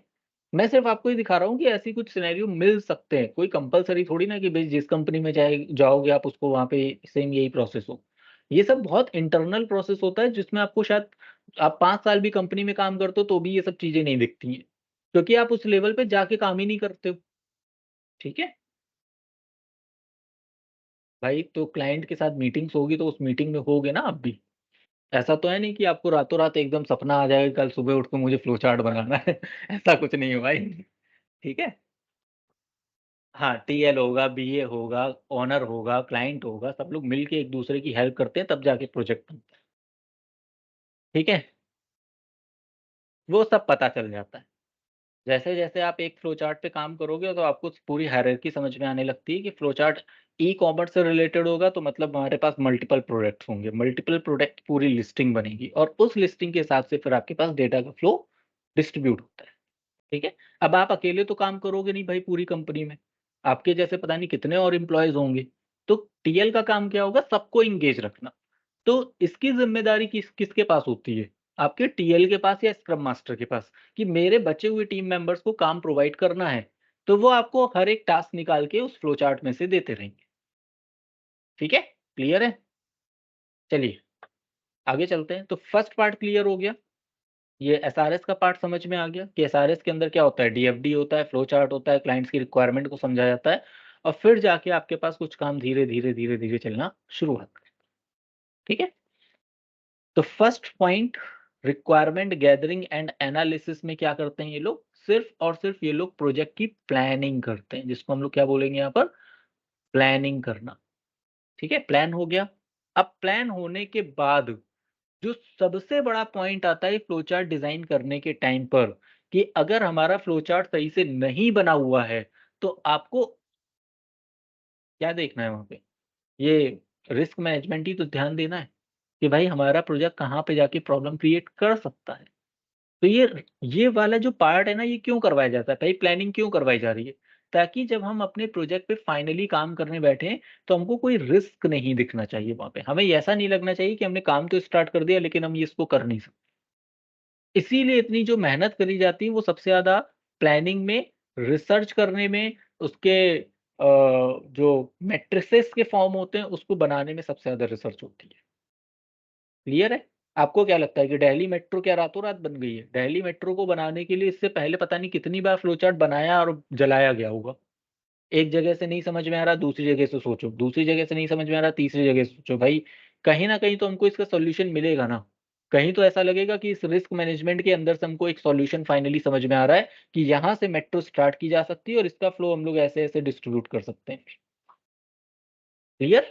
मैं सिर्फ़ आपको ये दिखा रहा हूँ कि ऐसी कुछ सिनेरियो मिल सकते हैं। कोई कंपल्सरी थोड़ी ना कि भई जिस कंपनी में जाओगे आप उसको वहाँ पे सेम यही प्रोसेस हो। ये सब बहुत इंटरनल प्रोसेस होता है, जिसमें आपको शायद आप 5 साल भी कंपनी में काम करते हो तो भी ये सब चीज़ें नहीं दिखती हैं। क्योंकि आप उस लेवल पे जाके काम ही नहीं करते हो। ठीक है? भाई तो क्लाइंट के साथ मीटिंग्स होगी तो उस मीटिंग में होगे ना आप भी। ऐसा तो है नहीं कि आपको रातों-रात एकदम सपना आ जाएगा कल सुबह उठ के मुझे फ्लो चार्ट बनाना है। ऐसा कुछ नहीं है भाई। ठीक है? हाँ, टीएल होगा, बीए होगा, ओनर होगा, क्लाइंट होगा, सब लोग मिल के एक-दूसरे की हेल्प करते हैं तब जाके प्रोजेक्ट बनता है। ठीक है? वो सब पता चल जाता है। जैसे-जैसे आप एक फ्लो चार्ट पे काम करोगे तो आपको पूरी हायरार्की समझ में आने लगती है कि फ्लो चार्ट ई-कॉमर्स से रिलेटेड होगा तो मतलब हमारे पास मल्टीपल प्रोडक्ट्स होंगे। मल्टीपल प्रोडक्ट पूरी लिस्टिंग बनेगी और उस लिस्टिंग के हिसाब से फिर आपके पास डेटा का फ्लो डिस्ट्रीब्यूट होता है। ठीक है? अब आप अकेले तो काम करोगे नहीं भाई पूरी कंपनी में। आपके जैसे पता नहीं कितने और एम्प्लॉइज़ होंगे। तो टीएल का काम क्या होगा? सबको एंगेज रखना। तो इसकी ज़िम्मेदारी किसके पास होती है? आपके टीएल के पास या स्क्रम मास्टर के पास कि मेरे बचे हुए टीम मेंबर्स को काम प्रोवाइड करना है। तो वो आपको हर एक टास्क निकाल के उस फ्लो चार्ट में से देते रहेंगे। ठीक है? क्लियर है? चलिए आगे चलते हैं। तो फर्स्ट पार्ट क्लियर हो गया। ये एसआरएस का पार्ट समझ में आ गया कि एसआरएस के अंदर क्या होता है, डीएफडी होता है, फ्लो चार्ट होता है, क्लाइंट्स की रिक्वायरमेंट को समझा जाता है और फिर जाके आपके पास कुछ काम धीरे-धीरे, धीरे-धीरे चलना शुरू होता है। ठीक है? तो first point, requirement gathering and analysis में क्या करते हैं ये लोग? सिर्फ़ और सिर्फ़ ये लोग प्रोजेक्ट की प्लानिंग करते हैं, जिसको हम लोग क्या बोलेंगे यहाँ पर? प्लानिंग करना, ठीक है? प्लान हो गया। अब प्लान होने के बाद जो सबसे बड़ा पॉइंट आता है फ्लो चार्ट डिज़ाइन करने के टाइम पर, कि अगर हमारा फ्लो चार्ट सही से नहीं बना हुआ है, तो आपको क्या देखना है वहाँ पे? ये रिस्क मैनेजमेंट ही तो ध्यान देना है, कि भाई हमारा प्रोजेक्ट कहाँ पे जाके प्रॉब्लम क्रिएट कर सकता है। तो ये वाला जो पार्ट है ना, ये क्यों करवाया जाता है? भाई प्लानिंग क्यों करवाई जा रही है? ताकि जब हम अपने प्रोजेक्ट पे फाइनली काम करने बैठें, तो हमको कोई रिस्क नहीं दिखना चाहिए वहाँ पे। हमें ऐसा नहीं लगना चाहिए कि हमने काम तो स्टार्ट कर दिया लेकिन हम ये इसको कर नहीं सकते। इसीलिए इतनी जो मेहनत करी जाती है वो सबसे ज़्यादा प्लानिंग में, रिसर्च करने में, उसके जो मैट्रिसेस के फॉर्म होते हैं उसको बनाने में सबसे ज़्यादा रिसर्च होती है। क्लियर है? आपको क्या लगता है कि दिल्ली मेट्रो क्या रातों-रात बन गई है? दिल्ली मेट्रो को बनाने के लिए इससे पहले पता नहीं कितनी बार फ्लो चार्ट बनाया और जलाया गया होगा। एक जगह से नहीं समझ में आ रहा, दूसरी जगह से सोचो, दूसरी जगह से नहीं समझ में आ रहा, तीसरी जगह से सोचो। भाई, कहीं न कहीं तो हमको इसका सॉल्यूशन मिलेगा ना। कहीं तो ऐसा लगेगा कि इस रिस्क मैनेजमेंट के अंदर से हमको एक सॉल्यूशन फाइनली समझ में आ रहा है कि यहाँ से मेट्रो स्टार्ट की जा सकती है और इसका फ्लो हम लोग ऐसे-ऐसे डिस्ट्रीब्यूट कर सकते हैं। क्लियर?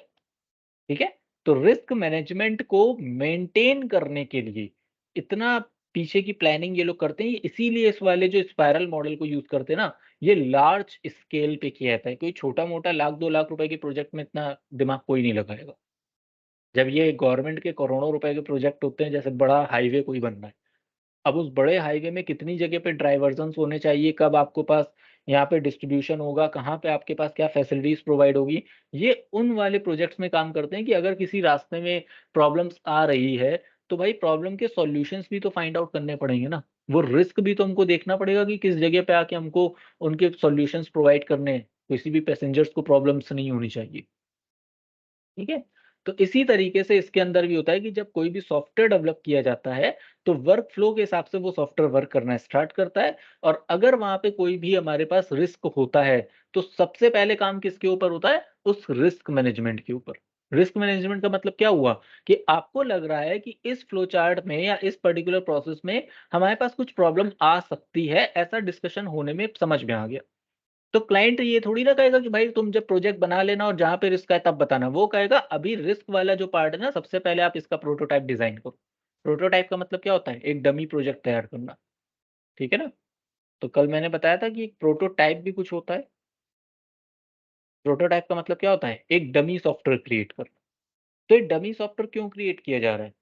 ठीक है? तो रिस्क मैनेजमेंट को मेंटेन करने के लिए इतना पीछे की प्लानिंग ये लोग करते हैं, इसीलिए इस वाले जो स्पाइरल मॉडल को यूज़ करते हैं ना, ये लार्ज स्केल पे किया जाता है। कोई छोटा-मोटा लाख 2 लाख रुपए के प्रोजेक्ट में इतना दिमाग कोई नहीं लगाएगा। जब ये गवर्नमेंट के करोड़ों रुपए के प्रोजेक्ट होते हैं, जैसे बड़ा हाईवे कोई बनना है। अब उस बड़े हाईवे में कितनी जगह पे डाइवर्जन्स होने चाहिए, कब आपको पास यहाँ पे डिस्ट्रीब्यूशन होगा, कहाँ पे आपके पास क्या फैसिलिटीज़ प्रोवाइड होगी, ये उन वाले प्रोजेक्ट्स में काम करते हैं कि अगर किसी रास्ते में प्रॉब्लम्स आ रही है, तो भाई प्रॉब्लम के सॉल्यूशंस भी तो फाइंड आउट करने पड़ेंगे ना। वो रिस्क भी तो हमको देखना पड़ेगा कि किस जगह पे आके हमको उनके सॉल्यूशंस प्रोवाइड करने हैं। किसी भी पैसेंजर्स को प्रॉब्लम्स नहीं होनी चाहिए। ठीक है? तो इसी तरीके से इसके अंदर भी होता है कि जब कोई भी सॉफ्टवेयर डेवलप किया जाता है, तो वर्क फ्लो के हिसाब से वो सॉफ्टवेयर वर्क करना स्टार्ट करता है और अगर वहाँ पे कोई भी हमारे पास रिस्क होता है, तो सबसे पहले काम किसके ऊपर होता है? उस रिस्क मैनेजमेंट के ऊपर। रिस्क मैनेजमेंट का मतलब क्या हुआ? कि आपको लग रहा है कि इस फ्लो चार्ट में या इस पर्टिकुलर प्रोसेस में हमारे पास कुछ प्रॉब्लम आ सकती है, ऐसा डिस्कशन होने में समझ में आ गया। तो क्लाइंट ये थोड़ी ना कहेगा कि भाई तुम जब प्रोजेक्ट बना लेना और जहाँ पे रिस्क आए तब बताना। वो कहेगा अभी रिस्क वाला जो पार्ट है ना, सबसे पहले आप इसका प्रोटोटाइप डिज़ाइन करो। प्रोटोटाइप का मतलब क्या होता है? एक डमी प्रोजेक्ट तैयार करना, ठीक है ना? तो कल मैंने बताया था कि एक प्रोटोटाइप भी कुछ होता है। प्रोटोटाइप का मतलब क्या होता है? एक डमी सॉफ्टवेयर क्रिएट करना। तो ये डमी सॉफ्टवेयर क्यों क्रिएट किया जा रहा है?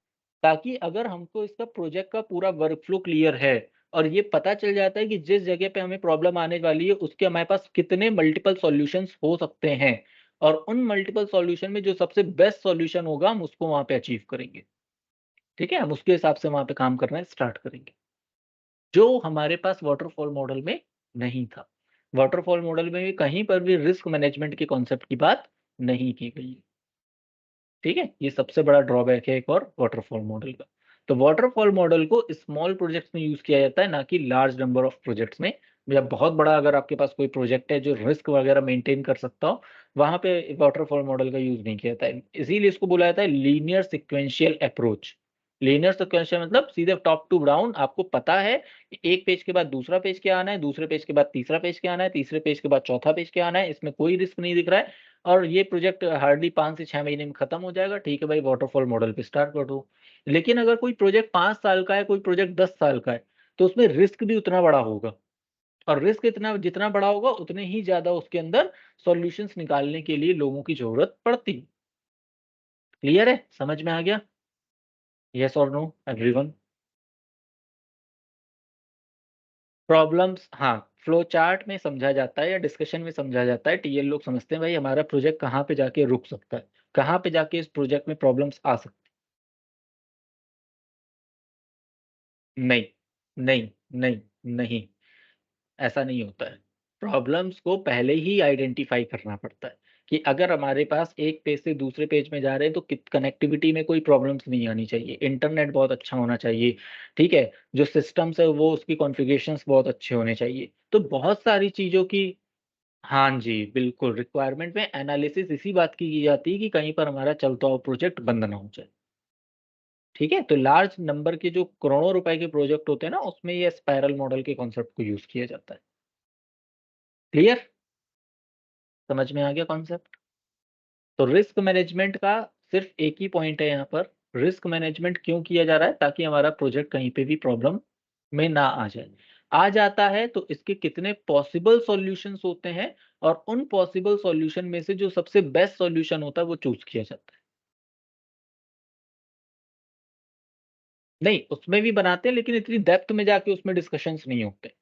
ताकि अगर हमको इसका प्रोजेक्ट का पूरा वर्क फ्लो क्लियर है और ये पता चल जाता है कि जिस जगह पे हमें प्रॉब्लम आने वाली है, उसके हमारे पास कितने मल्टीपल सॉल्यूशंस हो सकते हैं और उन मल्टीपल सॉल्यूशन में जो सबसे बेस्ट सॉल्यूशन होगा, हम उसको वहाँ पे अचीव करेंगे। ठीक है? हम उसके हिसाब से वहाँ पे काम करना स्टार्ट करेंगे। जो हमारे पास वाटरफॉल मॉडल में नहीं था। वाटरफॉल मॉडल में कहीं पर भी रिस्क मैनेजमेंट के कॉन्सेप्ट की बात नहीं की गई है। ठीक है? ये सबसे बड़ा ड्रॉबैक है एक और वाटरफॉल मॉडल का। तो वाटरफॉल मॉडल को स्मॉल प्रोजेक्ट्स में यूज़ किया जाता है, ना कि लार्ज नंबर ऑफ प्रोजेक्ट्स में। या बहुत बड़ा अगर आपके पास कोई प्रोजेक्ट है जो रिस्क वगैरह मेंटेन कर सकता हो, वहाँ पे वाटरफॉल मॉडल का यूज़ नहीं किया जाता है। इसीलिए इसको बोला जाता है linear sequential approach. Linear sequential मतलब सीधे टॉप टू डाउन आपको पता है कि एक पेज के बाद दूसरा पेज क्या आना है, दूसरे पेज के बाद तीसरा पेज क्या आना है, तीसरे पेज के बाद चौथा पेज क्या आना है, इसमें कोई रिस्क नहीं दिख रहा है। और ये प्रोजेक्ट हार्डली 5 से 6 महीने में खत्म हो जाएगा, ठीक है भाई वाटरफॉल मॉडल पे स्टार्ट कर दो। लेकिन अगर कोई प्रोजेक्ट 5 साल का है, कोई प्रोजेक्ट 10 साल का है, तो उसमें रिस्क भी उतना बड़ा होगा और रिस्क इतना जितना बड़ा होगा उतने ही ज़्यादा उसके अंदर सॉल्यूशंस निकालने के लिए लोगों की ज़रूरत पड़ती है। क्लियर है? समझ में आ गया? येस और नो एवरीवन? प्रॉब्लम्स हाँ, फ्लो चार्ट में समझा जाता है या डिस्कशन में समझा जाता है, टीएल लोग समझते हैं भाई हमारा प्रोजेक्ट कहाँ पे जाके रुक सकता है, कहाँ पे जाके इस प्रोजेक्ट में प्रॉब्लम्स आ सकती नहीं, नहीं, नहीं, नहीं, ऐसा नहीं होता है। प्रॉब्लम्स को पहले ही आइडेंटिफ़ाई करना पड़ता है, कि अगर हमारे पास एक पेज से दूसरे पेज में जा रहे हैं तो कित कनेक्टिविटी में कोई प्रॉब्लम्स नहीं आनी चाहिए, इंटरनेट बहुत अच्छा होना चाहिए, ठीक है? जो सिस्टम्स है वो उसकी कॉन्फ़िगरेशंस बहुत अच्छे होने चाहिए। तो बहुत सारी चीज़ों की हाँ जी, बिल्कुल रिक्वायरमेंट में एनालिसिस इसी बात की जाती है कि कहीं पर हमारा चलता हुआ प्रोजेक्ट बंद ना हो जाए। ठीक है? तो लार्ज नंबर के जो करोड़ों रुपए के प्रोजेक्ट होते हैं ना, उसमें ये स्पाइरल मॉडल के कॉन्सेप्ट को यूज़ किया जाता है। क्लियर? समझ में आ गया कॉन्सेप्ट? तो रिस्क मैनेजमेंट का सिर्फ एक ही पॉइंट है यहाँ पर, रिस्क मैनेजमेंट क्यों किया जा रहा है? ताकि हमारा प्रोजेक्ट कहीं पे भी प्रॉब्लम में ना आ जाए। आ जाता है तो इसके कितने पॉसिबल सॉल्यूशंस होते हैं और उन पॉसिबल सॉल्यूशन में से जो सबसे बेस्ट सॉल्यूशन होता है वो चूज़ किया जाता है। नहीं, उसमें भी बनाते हैं लेकिन इतनी डेप्थ में जाके उसमें डिस्कशंस नहीं होते।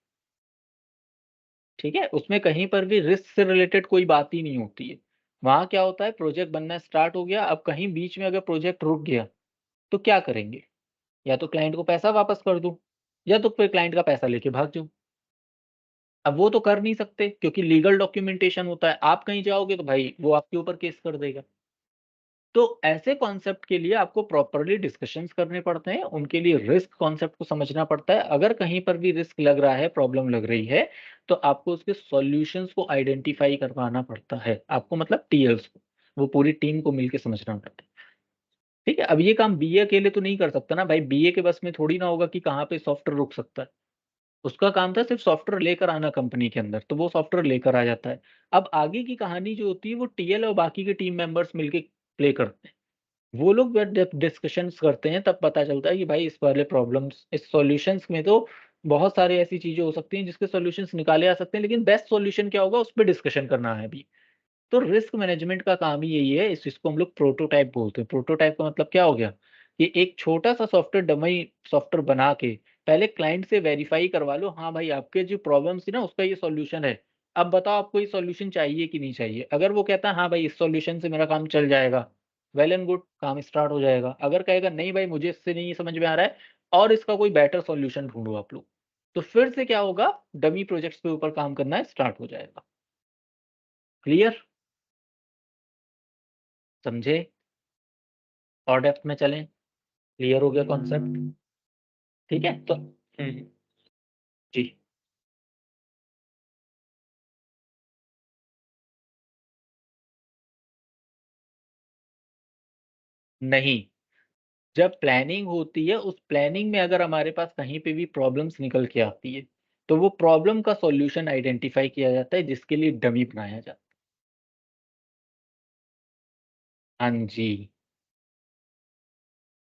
ठीक है? उसमें कहीं पर भी रिस्क से रिलेटेड कोई बात ही नहीं होती है। वहाँ क्या होता है, प्रोजेक्ट बनना स्टार्ट हो गया, अब कहीं बीच में अगर प्रोजेक्ट रुक गया, तो क्या करेंगे? या तो क्लाइंट को पैसा वापस कर दूँ, या तो फिर क्लाइंट का पैसा लेके भाग जाऊँ। अब वो तो कर नहीं सकते क्योंकि लीगल डॉक्यूमेंटेशन होता है। आप कहीं जाओगे तो भाई वो आपके ऊपर केस कर देगा। तो ऐसे कॉन्सेप्ट के लिए आपको प्रॉपर्ली डिस्कशंस करने पड़ते हैं, उनके लिए रिस्क कॉन्सेप्ट को समझना पड़ता है। अगर कहीं पर भी रिस्क लग रहा है, प्रॉब्लम लग रही है, तो आपको उसके सॉल्यूशंस को आइडेंटिफाई करवाना पड़ता है। आपको मतलब टीएल्स को, वो पूरी टीम को मिलके समझना पड़ता है। ठीक है? अब ये काम बीए अकेले तो नहीं कर सकता ना भाई, बीए के बस में थोड़ी ना होगा कि कहाँ पे सॉफ्टवेयर रुक सकता है। उसका काम था सिर्फ़ सॉफ्टवेयर लेकर आना कंपनी के अंदर, तो वो सॉफ्टवेयर लेकर आ जाता है। अब आगे की कहानी जो होती है वो टीएल और बाकी के टीम मेंबर्स मिलके प्ले करते हैं। वो लोग जब डिस्कशंस करते हैं तब पता चलता है कि भाई इस वाले प्रॉब्लम्स, इस सॉल्यूशंस में तो बहुत सारी ऐसी चीज़ें हो सकती हैं जिसके सॉल्यूशंस निकाले जा सकते हैं, लेकिन बेस्ट सॉल्यूशन क्या होगा उस पे डिस्कशन करना है अभी। तो रिस्क मैनेजमेंट का काम ही यही है, इस इसको हम लोग प्रोटोटाइप बोलते हैं। प्रोटोटाइप का मतलब क्या हो गया? कि एक छोटा-सा सॉफ्टवेयर डमी सॉफ्टवेयर बना के पहले क्लाइंट से वेरीफाई करवा लो, हाँ भाई आपके जो प्रॉब्लम्स थी ना उसका ये सॉल्यूशन है। अब बताओ आपको ये सॉल्यूशन चाहिए कि नहीं चाहिए? अगर वो कहता है हाँ भाई इस सॉल्यूशन से मेरा काम चल जाएगा, वेल एंड गुड, काम स्टार्ट हो जाएगा। अगर कहेगा नहीं भाई मुझे इससे नहीं समझ में आ रहा है और इसका कोई बेटर सॉल्यूशन ढूँढो आप लोग। तो फिर से क्या होगा, डमी प्रोजेक्ट्स के ऊपर काम करना स्टार्ट हो जाएगा। क्लियर? समझे? और डेप्थ में चलें, क्लियर हो गया कॉन्सेप्ट, ठीक है? तो जी, नहीं, जब प्लानिंग होती है, उस प्लानिंग में अगर हमारे पास कहीं पे भी प्रॉब्लम्स निकल के आती है, तो वो प्रॉब्लम का सॉल्यूशन आइडेंटिफाई किया जाता है, जिसके लिए डमी बनाया जाता है। हाँ जी,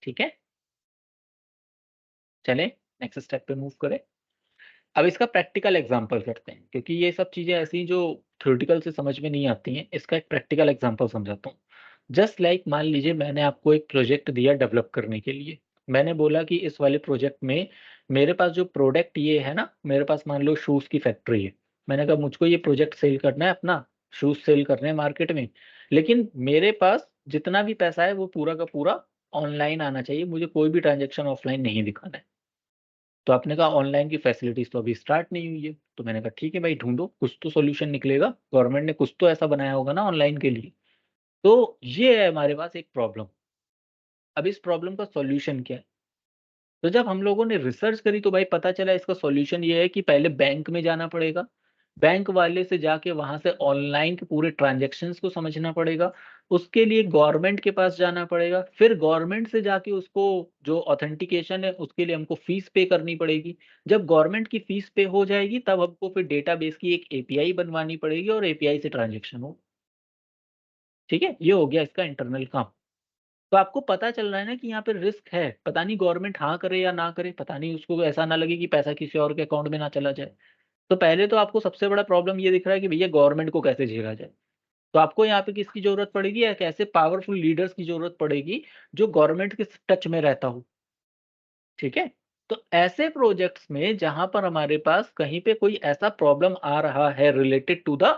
ठीक है? चलें, नेक्स्ट स्टेप पे मूव करें। अब इसका प्रैक्टिकल एग्ज़ाम्पल करते हैं, क्योंकि ये सब चीज़ें ऐसी हैं जो थ्योरेटिकल से समझ में नहीं आती हैं, इसका एक प्रैक्टिकल एग्ज़ाम्पल समझाता हूँ। जस्ट लाइक मान लीजिए मैंने आपको एक प्रोजेक्ट दिया डेवलप करने के लिए। मैंने बोला कि इस वाले प्रोजेक्ट में मेरे पास जो प्रोडक्ट ये है ना, मेरे पास मान लो शूज़ की फैक्ट्री है। मैंने कहा मुझको ये प्रोजेक्ट सेल करना है अपना, शूज़ सेल करने हैं मार्केट में। लेकिन मेरे पास जितना भी पैसा है वो पूरा का पूरा ऑनलाइन आना चाहिए, मुझे कोई भी ट्रांज़ैक्शन ऑफ़लाइन नहीं दिखाना है। तो आपने कहा ऑनलाइन की फैसिलिटीज़ तो अभी स्टार्ट नहीं हुई है। तो मैंने कहा ठीक है भाई ढूँढो, कुछ तो सॉल्यूशन निकलेगा। गवर्नमेंट ने कुछ तो ऐसा बनाया होगा ना ऑनलाइन के लिए। तो ये है हमारे पास एक प्रॉब्लम। अब इस प्रॉब्लम का सॉल्यूशन क्या है? तो जब हम लोगों ने रिसर्च करी तो भाई पता चला इसका सॉल्यूशन ये है कि पहले बैंक में जाना पड़ेगा। बैंक वाले से जाके वहाँ से ऑनलाइन के पूरे ट्रांज़ैक्शंस को समझना पड़ेगा। उसके लिए गवर्नमेंट के पास जाना पड़ेगा। फिर गवर्नमेंट से जाके उसको जो ऑथेंटिकेशन है उसके लिए हमको फीस पे करनी पड़ेगी। जब गवर्नमेंट की फीस पे हो जाएगी तब हमको फिर डेटाबेस की एक एपीआई बनवानी पड़ेगी और एपीआई से ट्रांज़ैक्शन हो। ठीक है? ये हो गया इसका इंटरनल काम। तो आपको पता चल रहा है ना कि यहाँ पे रिस्क है। पता नहीं गवर्नमेंट हाँ करे या ना करे, पता नहीं उसको ऐसा ना लगे कि पैसा किसी और के अकाउंट में ना चला जाए। तो पहले तो आपको सबसे बड़ा प्रॉब्लम ये दिख रहा है कि भैया गवर्नमेंट को कैसे झेला जाए। तो आपको यहाँ पे किसकी ज़रूरत पड़ेगी, एक ऐसे पावरफुल लीडर्स की ज़रूरत पड़ेगी जो गवर्नमेंट के टच में रहता हो। ठीक है? तो ऐसे प्रोजेक्ट्स में जहाँ पर हमारे पास कहीं पे कोई ऐसा प्रॉब्लम आ रहा है रिलेटेड टू द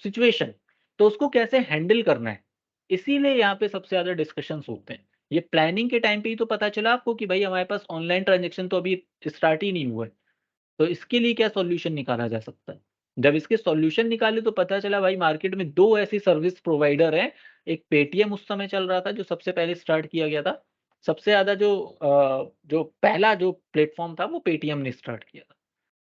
सिचुएशन, तो उसको कैसे हैंडल करना है, इसीलिए यहाँ पे सबसे ज़्यादा डिस्कशंस होते हैं। ये प्लानिंग के टाइम पे ही तो पता चला आपको कि भाई हमारे पास ऑनलाइन ट्रांज़ैक्शन तो अभी स्टार्ट ही नहीं हुआ है, तो इसके लिए क्या सॉल्यूशन निकाला जा सकता है? जब इसके सॉल्यूशन निकाले तो पता चला भाई मार्केट में 2 ऐसी सर्विस प्रोवाइडर हैं, एक पेटीएम उस समय चल रहा था जो सबसे पहले स्टार्ट किया गया था। सबसे ज़्यादा जो पहला जो प्लेटफ़ॉर्म था वो पेटीएम ने स्टार्ट किया था।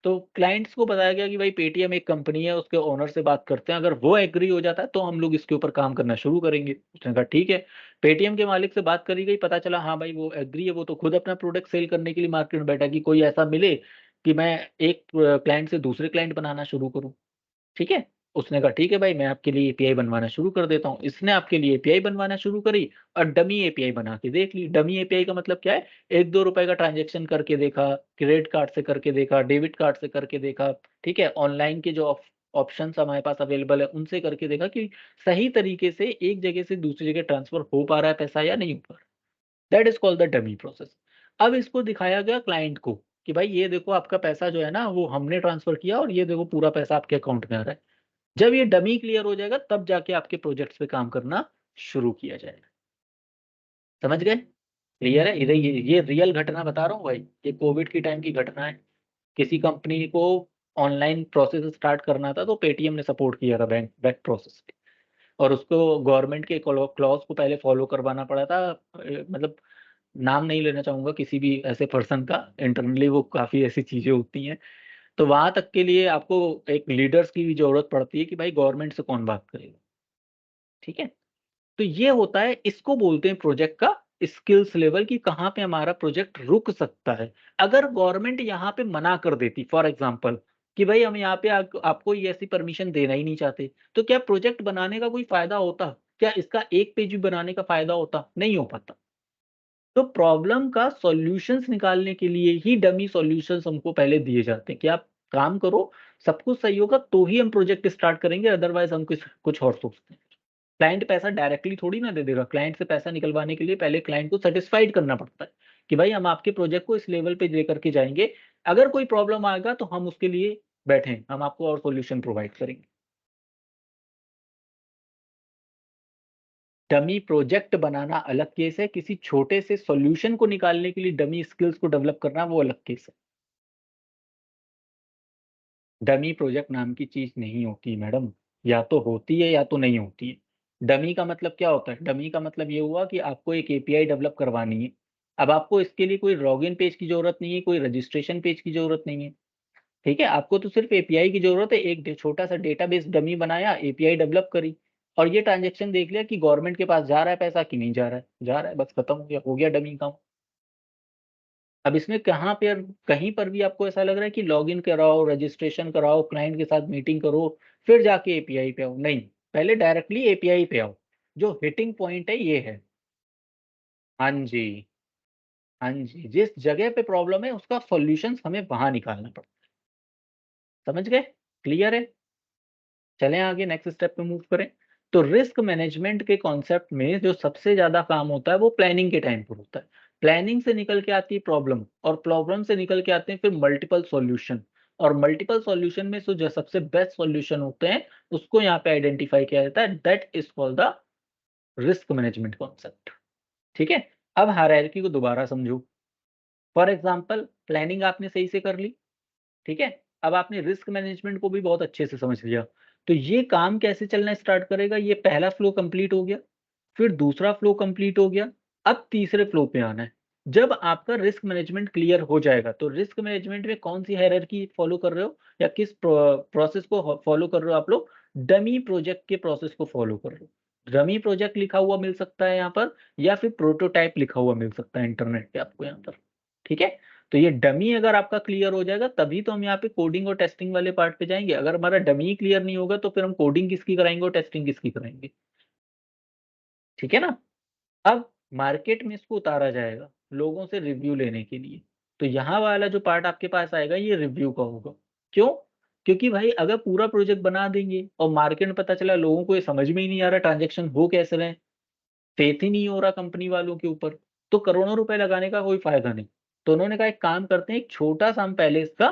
तो क्लाइंट्स को बताया गया कि भाई पेटीएम एक कंपनी है, उसके ओनर से बात करते हैं, अगर वो एग्री हो जाता है तो हम लोग इसके ऊपर काम करना शुरू करेंगे। उसने कहा ठीक है, पेटीएम के मालिक से बात करी गई, पता चला हाँ भाई वो एग्री है, वो तो खुद अपना प्रोडक्ट सेल करने के लिए मार्केट में बैठा है कि कोई ऐसा मिले कि मैं एक क्लाइंट से दूसरे क्लाइंट बनाना शुरू करूँ, ठीक है? उसने कहा ठीक है भाई, मैं आपके लिए एपीआई बनवाना शुरू कर देता हूँ। इसने आपके लिए एपीआई बनवाना शुरू करी और डमी एपीआई बना के देख ली। डमी एपीआई का मतलब क्या है? 1-2 रुपए का ट्रांज़ैक्शन करके देखा, क्रेडिट कार्ड से करके देखा, डेबिट कार्ड से करके देखा, ठीक है? ऑनलाइन के जो ऑप्शंस हमारे पास अवेलेबल है, उनसे करके देखा कि सही तरीके से एक जगह से दूसरी जगह ट्रांसफर हो पा रहा है पैसा या नहीं हो पा रहा है। That is called the dummy process. अब इसको दिखाया गया क्लाइंट को कि भाई ये देखो आपका पैसा जो है ना, वो हमने ट्रांसफर किया और ये देखो पूरा पैसा आपके अकाउंट में आ रहा है। जब ये डमी क्लियर हो जाएगा तब जाके आपके प्रोजेक्ट्स पे काम करना शुरू किया जाएगा। समझ गए? क्लियर है? इधर ये रियल घटना बता रहा हूँ भाई, ये कोविड की टाइम की घटना है। किसी कंपनी को ऑनलाइन प्रोसेस स्टार्ट करना था तो पेटीएम ने सपोर्ट किया था बैंक बैंक प्रोसेस पे और उसको गवर्नमेंट के क्लॉज़ को पहले फॉलो करवाना पड़ा था। मतलब नाम नहीं लेना चाहूँगा किसी भी ऐसे पर्सन का, इंटरनली वो काफ़ी ऐसी चीज़ें होती हैं। तो वहाँ तक के लिए आपको एक लीडर्स की भी ज़रूरत पड़ती है कि भाई गवर्नमेंट से कौन बात करेगा, ठीक है? तो ये होता है, इसको बोलते हैं प्रोजेक्ट का स्किल्स लेवल कि कहाँ पे हमारा प्रोजेक्ट रुक सकता है। अगर गवर्नमेंट यहाँ पे मना कर देती फॉर एग्ज़ाम्पल कि भई हम यहाँ पे आपको ये ऐसी परमिशन देना ही नहीं चाहते, तो क्या प्रोजेक्ट बनाने का कोई फ़ायदा होता? क्या इसका 1 पेज भी बनाने का फ़ायदा होता? नहीं हो पाता। तो प्रॉब्लम का सॉल्यूशंस निकालने के लिए ही डमी सॉल्यूशंस हमको पहले दिए जाते हैं कि आप काम करो, सब कुछ सही होगा तो ही हम प्रोजेक्ट स्टार्ट करेंगे, अदरवाइज़ हम कुछ कुछ और सोचते हैं। क्लाइंट पैसा डायरेक्टली थोड़ी ना दे देगा, क्लाइंट से पैसा निकलवाने के लिए पहले क्लाइंट को सैटिस्फाइड करना पड़ता है, कि भाई हम आपके प्रोजेक्ट को इस लेवल पे लेकर के जाएँगे, अगर कोई प्रॉब्लम आएगा तो हम उसके लिए बैठे हैं, हम आपको और सॉल्यूशन प्रोवाइड करेंगे। डमी प्रोजेक्ट बनाना अलग केस है, किसी छोटे से सॉल्यूशन को निकालने के लिए डमी स्किल्स को डेवलप करना वो अलग केस है। डमी प्रोजेक्ट नाम की चीज़ नहीं होती मैडम, या तो होती है या तो नहीं होती है। डमी का मतलब क्या होता है? डमी का मतलब ये हुआ कि आपको एक एपीआई डेवलप करवानी है। अब आपको इसके लिए कोई लॉगिन पेज की ज़रूरत नहीं है, कोई रजिस्ट्रेशन पेज की ज़रूरत नहीं है, ठीक है? आपको तो सिर्फ़ एपीआई की ज़रूरत है, एक छोटा-सा डेटाबेस डमी बनाया, एपीआई डेवलप करी और ये ट्रांज़ैक्शन देख लिया कि गवर्नमेंट के पास जा रहा है पैसा कि नहीं जा रहा है? जा रहा है, बस खत्म हो गया डमी काम। अब इसमें कहाँ पे कहीं पर भी आपको ऐसा लग रहा है कि लॉगिन कराओ, रजिस्ट्रेशन कराओ, क्लाइंट के साथ मीटिंग करो, फिर जाके एपीआई पे आओ, नहीं, पहले डायरेक्टली एपीआई पे आओ। जो हिटिंग पॉइंट है ये है। हाँ जी, हाँ जी, जिस जगह पे प्रॉब्लम है उसका सॉल्यूशंस हमें वहाँ निकालना पड़ता है। समझ गए? क्लियर है? चलें आगे नेक्स्ट स्टेप पे मूव करें। तो रिस्क मैनेजमेंट के कॉन्सेप्ट में जो सबसे ज़्यादा काम होता है वो प्लानिंग के टाइम पर होता है। प्लानिंग से निकल के आती है प्रॉब्लम और प्रॉब्लम से निकल के आते हैं फिर मल्टीपल सॉल्यूशन और मल्टीपल सॉल्यूशन में से जो सबसे बेस्ट सॉल्यूशन होते हैं उसको यहाँ पे आइडेंटिफाई किया जाता है, that is called the risk management concept. ठीक है? अब हायरार्की को दोबारा समझो। फॉर एग्ज़ाम्पल प्लानिंग आपने सही से कर ली, ठीक है? अब आपने रिस्क मैनेजमेंट को भी बहुत अच्छे से समझ लिया। तो ये काम कैसे चलना स्टार्ट करेगा, ये पहला फ्लो कंप्लीट हो गया, फिर दूसरा फ्लो कंप्लीट हो गया, अब तीसरे फ्लो पे आना है। जब आपका रिस्क मैनेजमेंट क्लियर हो जाएगा, तो रिस्क मैनेजमेंट में कौन-सी हायरार्की फॉलो कर रहे हो या किस प्रोसेस को फॉलो कर रहे हो आप लोग? डमी प्रोजेक्ट के प्रोसेस को फॉलो कर रहे हो। डमी प्रोजेक्ट लिखा हुआ मिल सकता है यहाँ पर या फिर प्रोटोटाइप लिखा हुआ मिल सकता है इंटरनेट पे आपको यहाँ पर, ठीक है? तो ये डमी अगर आपका क्लियर हो जाएगा तभी तो हम यहाँ पे कोडिंग और टेस्टिंग वाले पार्ट पे जाएँगे। अगर हमारा डमी क्लियर नहीं होगा तो फिर हम कोडिंग किसकी कराएँगे और टेस्टिंग किसकी कराएँगे? ठीक है ना? अब मार्केट में इसको उतारा जाएगा, लोगों से रिव्यू लेने के लिए। तो यहाँ वाला जो पार्ट आपके पास आएगा ये रिव्यू का होगा। क्यों? क्योंकि भाई अगर पूरा प्रोजेक्ट बना देंगे और मार्केट में पता चला लोगों को ये समझ में ही नहीं आ रहा ट्रांज़ैक्शन हो कैसे रहे हैं, फेथ ही नहीं हो रहा कंपनी वालों के ऊपर, तो करोड़ों रुपए लगाने का कोई फ़ायदा नहीं। तो उन्होंने कहा एक काम करते हैं, एक छोटा-सा हम पहले इसका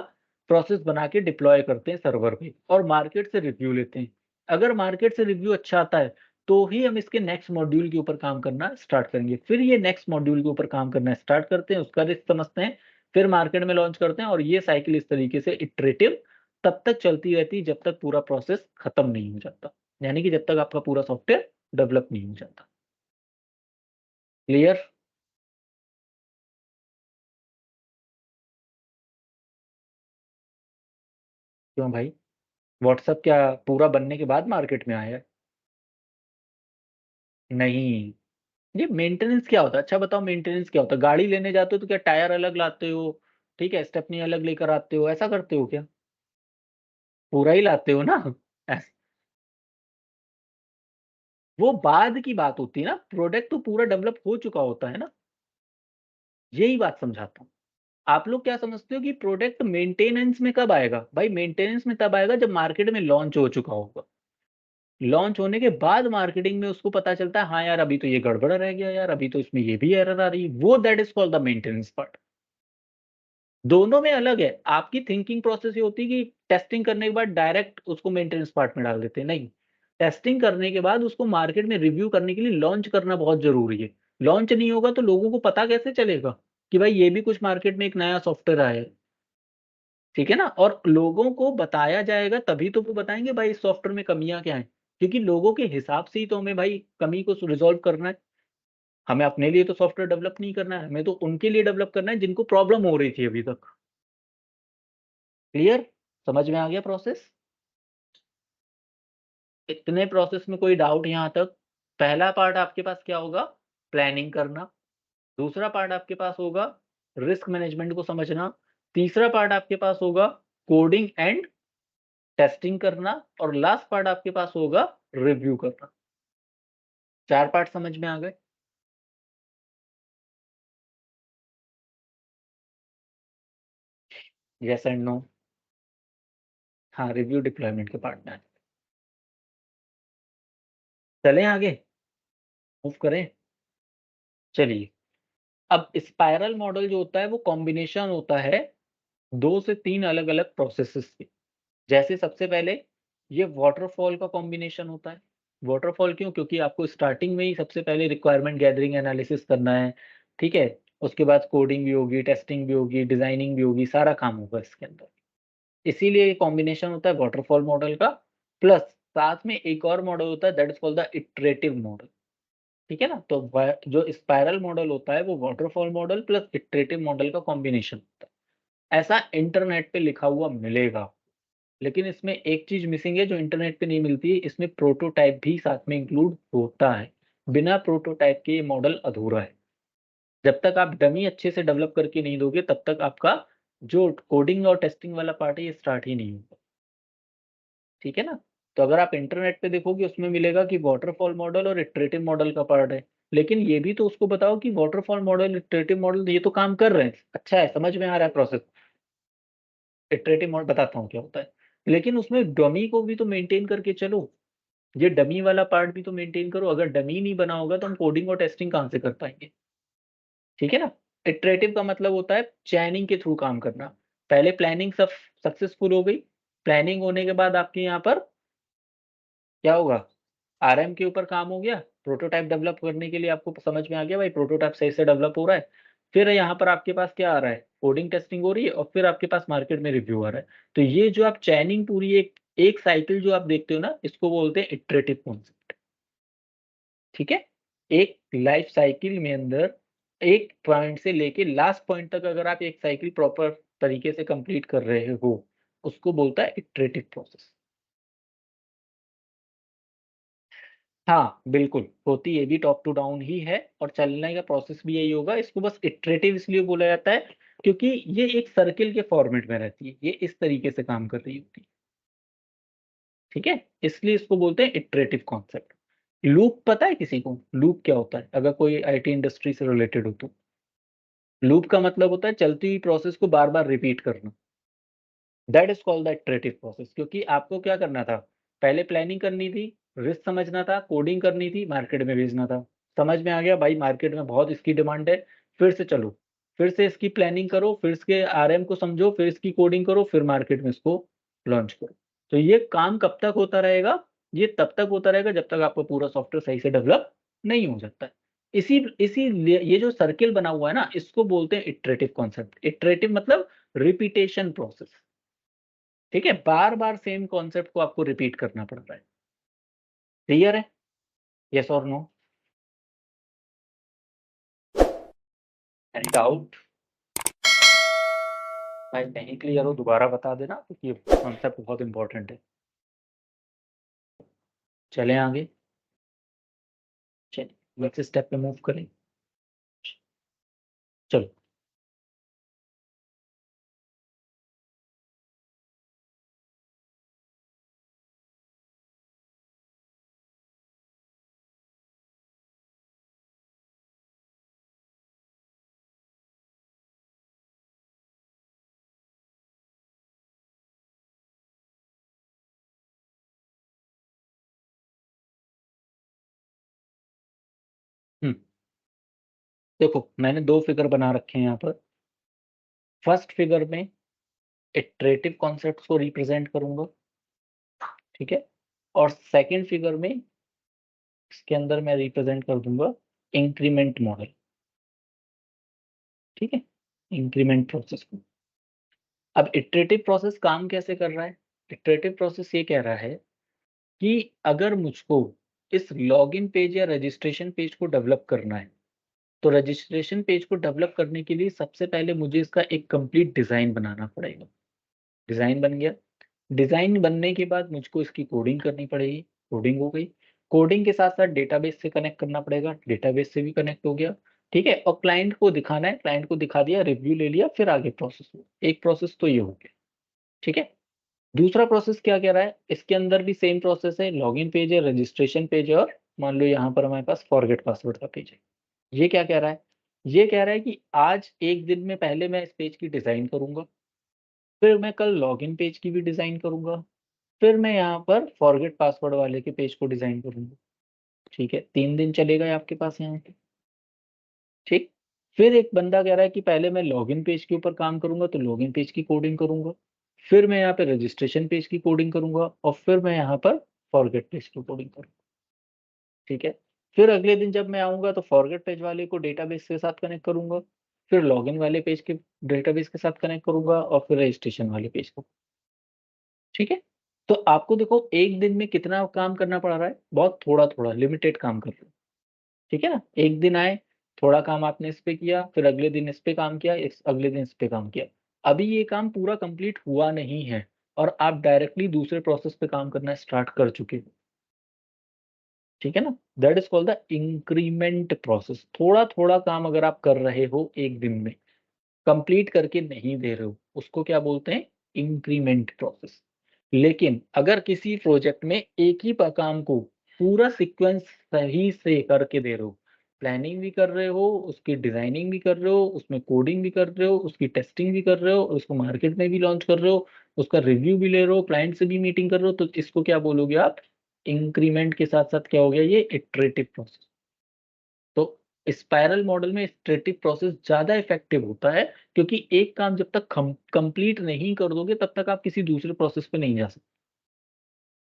प्रोसेस बना के डिप्लॉय करते हैं सर्वर पे और मार्केट से रिव्यू लेते हैं। अगर मार्केट से रिव्यू अच्छा आता है, तो ही हम इसके नेक्स्ट मॉड्यूल के ऊपर काम करना स्टार्ट करेंगे। फिर ये नेक्स्ट मॉड्यूल के ऊपर काम करना स्टार्ट करते हैं, उसका रिस्क समझते हैं, फिर मार्केट में लॉन्च करते हैं और ये साइकिल इस तरीके से इटरेटिव तब तक चलती रहती है जब तक पूरा प्रोसेस खत्म नहीं हो जाता। यानी कि जब तक आपका पूरा सॉफ्टवेयर डेवलप नहीं हो जाता। क्लियर? क्यों भाई? व्हाट्सएप क्या पूरा बनने के बाद मार्केट में आया है? नहीं, ये मेंटेनेंस क्या होता है? अच्छा बताओ मेंटेनेंस क्या होता है? गाड़ी लेने जाते हो तो क्या टायर अलग लाते हो, ठीक है, स्टेपनी अलग लेकर आते हो, ऐसा करते हो क्या? पूरा ही लाते हो ना? ऐस वो बाद की बात होती है ना, प्रोडक्ट तो पूरा डेवलप हो चुका होता है ना, यही बात समझाता हूँ। आप लोग क्या समझते हो कि प्रोडक्ट मेंटेनेंस में कब आएगा? भाई मेंटेनेंस में तब आएगा जब मार्केट में लॉन्च हो चुका होगा। लॉन्च होने के बाद मार्केटिंग में उसको पता चलता है, हाँ यार अभी तो ये गड़बड़ रह गया यार, अभी तो इसमें ये भी एरर आ रही है, वो that is called the maintenance part. दोनों में अलग है। आपकी थिंकिंग प्रोसेस ये होती है कि टेस्टिंग करने के बाद डायरेक्ट उसको मेंटेनेंस पार्ट में डाल देते हैं, नहीं। टेस्टिंग करने के बाद उसको मार्केट में रिव्यू करने के लिए लॉन्च करना बहुत ज़रूरी है। लॉन्च नहीं होगा तो लोगों को पता कैसे चलेगा कि भाई ये भी कुछ मार्केट में एक नया सॉफ्टवेयर आया है, ठीक है ना? और लोगों को बताया जाएगा तभी तो वो बताएँगे भाई इस सॉफ्टवेयर में कमियाँ क्या हैं? क्योंकि लोगों के हिसाब से ही तो हमें भाई कमी को रिज़ॉल्व करना है। हमें अपने लिए तो सॉफ्टवेयर डेवलप नहीं करना है, हमें तो उनके लिए डेवलप करना है जिनको प्रॉब्लम हो रही थी अभी तक। क्लियर? समझ में आ गया प्रोसेस? इतने प्रोसेस में कोई डाउट यहाँ तक? पहला पार्ट आपके पास क्या होगा? प्लानिंग करना। दूसरा पार्ट आपके पास होगा रिस्क मैनेजमेंट को समझना। तीसरा पार्ट आपके पास होगा कोडिंग एंड टेस्टिंग करना और लास्ट पार्ट आपके पास होगा रिव्यू करना। 4 पार्ट समझ में आ गए? Yes and no? हाँ, रिव्यू डिप्लॉयमेंट के पार्ट में आ जाए। चलें आगे? मूव करें? चलिए, अब स्पाइरल मॉडल जो होता है वो कॉम्बिनेशन होता है 2 से 3 अलग-अलग प्रोसेसेस के। जैसे सबसे पहले ये वाटरफॉल का कॉम्बिनेशन होता है। वाटरफॉल क्यों? क्योंकि आपको स्टार्टिंग में ही सबसे पहले रिक्वायरमेंट गैदरिंग एनालिसिस करना है, ठीक है? उसके बाद कोडिंग भी होगी, टेस्टिंग भी होगी, डिज़ाइनिंग भी होगी, सारा काम होगा इसके अंदर। इसीलिए ये कॉम्बिनेशन होता है वाटरफॉल मॉडल का, प्लस साथ में एक और मॉडल होता है that is called the iterative model, ठीक है ना? तो व जो स्पाइरल मॉडल होता है वो waterfall model plus iterative model का कॉम्बिनेशन होता है। ऐसा इंटरनेट पे लिखा हुआ मिलेगा। लेकिन इसमें एक चीज़ मिसिंग है जो इंटरनेट पे नहीं मिलती है, इसमें प्रोटोटाइप भी साथ में इंक्लूड होता है। बिना प्रोटोटाइप के ये मॉडल अधूरा है। जब तक आप डमी अच्छे से डेवलप करके नहीं दोगे, तब तक आपका जो कोडिंग और टेस्टिंग वाला पार्ट है, ये स्टार्ट ही नहीं होगा। ठीक है ना? तो अगर आप इंटरनेट पे देखोगे उसमें मिलेगा कि वाटरफॉल मॉडल और इटरेटिव मॉडल का पार्ट है। लेकिन ये भी तो उसको बताओ कि वाटरफॉल मॉडल, इटरेटिव मॉडल ये तो काम कर रहे हैं। अच्छा है, समझ में आ रहा है प्रोसेस। इटरेटिव मॉडल बताता हूँ क्या होता है। लेकिन उसमें डमी को भी तो मेंटेन करके चलो। ये डमी वाला पार्ट भी तो मेंटेन करो, अगर डमी नहीं बना होगा तो हम कोडिंग और टेस्टिंग कहाँ से कर पाएँगे, ठीक है ना? इटरेटिव का मतलब होता है चैनिंग के थ्रू काम करना। पहले प्लानिंग सक्सेसफुल हो गई, प्लानिंग होने के बाद आपके यहाँ पर क्या होगा? आरएम के ऊपर काम हो गया, प्रोटोटाइप डेवलप करने के लिए आपको समझ में आ गया भाई प्रोटोटाइप सही से डेवलप हो रहा है। फिर यहाँ पर आपके पास क्या आ रहा है? कोडिंग टेस्टिंग हो रही है और फिर आपके पास मार्केट में रिव्यू आ रहा है। तो ये जो आप चैनिंग पूरी एक एक साइकिल जो आप देखते हो ना, इसको बोलते हैं इटरेटिव कॉन्सेप्ट। ठीक है? एक लाइफ साइकिल में अंदर एक पॉइंट से लेके लास्ट पॉइंट तक अगर आप एक साइकिल प्रॉपर तरीके से कंप्लीट कर रहे हो, उसको बोलता है इटरेटिव प्रोसेस। हाँ, बिल्कुल, होती ये भी टॉप टू डाउन ही है और चलने का प्रोसेस भी यही होगा। इसको बस इटरेटिव इसलिए बोला जाता है क्योंकि ये एक सर्किल के फॉर्मेट में रहती है। ये इस तरीके से काम कर रही होती है, ठीक है? इसलिए इसको बोलते हैं इटरेटिव कॉन्सेप्ट। लूप पता है किसी को? लूप क्या होता है? अगर कोई आईटी इंडस्ट्री से रिलेटेड हो तो? लूप का मतलब होता है चलती हुई प्रोसेस को बार-बार रिपीट करना। That is called the iterative process क्योंकि आपको क्या करना था? पहले प्लानिंग करनी थी, रिस्क समझना था, कोडिंग करनी थी, मार्केट में भेजना था। समझ में आ गया भाई मार्केट में बहुत इसकी डिमांड है, फिर से चलो, फिर से इसकी प्लानिंग करो, फिर इसके आरएम को समझो, फिर इसकी कोडिंग करो, फिर मार्केट में इसको लॉन्च करो। तो ये काम कब तक होता रहेगा? ये तब तक होता रहेगा जब तक आपका पूरा सॉफ्टवेयर सही से डेवलप नहीं हो जाता है। इसीलिए ये जो सर्किल बना हुआ है ना, इसको बोलते हैं इटरेटिव कॉन्सेप्ट। इटरेटिव मतलब रिपीटेशन प्रोसेस। ठीक है? बार-बार सेम कॉन्सेप्ट को आपको रिपीट करना पड़ रहा है। क्लियर है? येस और नो? Any doubt? भाई नहीं क्लियर हो दोबारा बता देना क्योंकि ये कॉन्सेप्ट बहुत इम्पोर्टेंट है। चलें आगे? चलिए नेक्स्ट स्टेप पे मूव करें। चलो। देखो मैंने 2 फिगर बना रखे हैं यहाँ पर। फर्स्ट फिगर में इटरेटिव कॉन्सेप्ट्स को रिप्रेजेंट करूंगा, ठीक है, और सेकंड फिगर में इसके अंदर मैं रिप्रेजेंट कर दूंगा इंक्रीमेंट मॉडल, ठीक है, इंक्रीमेंट प्रोसेस को। अब इटरेटिव प्रोसेस काम कैसे कर रहा है? इटरेटिव प्रोसेस ये कह रहा है कि अगर मुझको इस लॉगिन पेज या रजिस्ट्रेशन पेज को डेवलप करना है, तो रजिस्ट्रेशन पेज को डेवलप करने के लिए सबसे पहले मुझे इसका एक कंप्लीट डिजाइन बनाना पड़ेगा। डिजाइन बन गया। डिजाइन बनने के बाद मुझको इसकी कोडिंग करनी पड़ेगी। कोडिंग हो गई। कोडिंग के साथ साथ डेटाबेस से कनेक्ट करना पड़ेगा, डेटाबेस से भी कनेक्ट हो गया, ठीक है, और क्लाइंट को दिखाना है, क्लाइंट को दिखा दिया, रिव्यू ले लिया, फिर आगे प्रोसेस हुआ। एक प्रोसेस तो ये हो गया, ठीक है। दूसरा प्रोसेस क्या कह रहा है? इसके अंदर भी सेम प्रोसेस है, लॉगिन पेज है, रजिस्ट्रेशन पेज है, और मान लो यहाँ पर हमारे पास फॉरगेट पासवर्ड का पेज है। ये क्या कह रहा है? ये कह रहा है कि आज एक दिन में पहले मैं इस पेज की डिजाइन करूंगा, फिर मैं कल लॉगिन पेज की भी डिजाइन करूंगा, फिर मैं यहाँ पर फॉरगेट पासवर्ड वाले के पेज को डिजाइन करूंगा, ठीक है। 3 दिन चलेगा ये आपके पास यहाँ पे, ठीक। फिर एक बंदा कह रहा है कि पहले मैं लॉगिन पेज के ऊपर काम करूंगा, तो लॉगिन पेज की कोडिंग करूंगा, फिर मैं यहाँ पे रजिस्ट्रेशन पेज की कोडिंग करूंगा, और फिर मैं यहाँ पर फॉरगेट पेज की कोडिंग करूंगा, ठीक है। फिर अगले दिन जब मैं आऊंगा तो फॉरगेट पेज वाले को डेटाबेस के साथ कनेक्ट करूंगा, फिर लॉगिन वाले पेज के डेटाबेस के साथ कनेक्ट करूंगा, और फिर रजिस्ट्रेशन वाले पेज को, ठीक है। तो आपको देखो एक दिन में कितना काम करना पड़ रहा है, बहुत थोड़ा थोड़ा लिमिटेड काम कर रहे हो, ठीक है ना। एक दिन आए, थोड़ा काम आपने इस पे किया, फिर अगले दिन इस पे काम किया, इस अगले दिन इस पे काम किया। अभी ये काम पूरा कंप्लीट हुआ नहीं है, और आप डायरेक्टली दूसरे प्रोसेस पे काम करना स्टार्ट कर चुके हो, ठीक है ना। That is called the increment process. थोड़ा थोड़ा काम अगर आप कर रहे हो एक दिन में, कंप्लीट करके नहीं दे रहे हो, उसको क्या बोलते हैं? Increment process. लेकिन अगर किसी प्रोजेक्ट में एक ही काम को पूरा सीक्वेंस सही से करके दे रहे हो, प्लानिंग भी कर रहे हो, उसकी डिजाइनिंग भी कर रहे हो, उसमें कोडिंग भी कर रहे हो, उसकी टेस्टिंग भी कर रहे हो, और उसको मार्केट में भी लॉन्च कर रहे हो, उसका रिव्यू भी ले रहे हो, क्लाइंट से भी मीटिंग कर रहे हो, तो इसको क्या बोलोगे आप? इंक्रीमेंट के साथ साथ क्या हो गया? ये इटरेटिव प्रोसेस। तो स्पाइरल मॉडल में इटरेटिव प्रोसेस ज़्यादा इफेक्टिव होता है, क्योंकि एक काम जब तक कंप्लीट नहीं कर दोगे तब तक आप किसी दूसरे प्रोसेस पे नहीं जा सकते,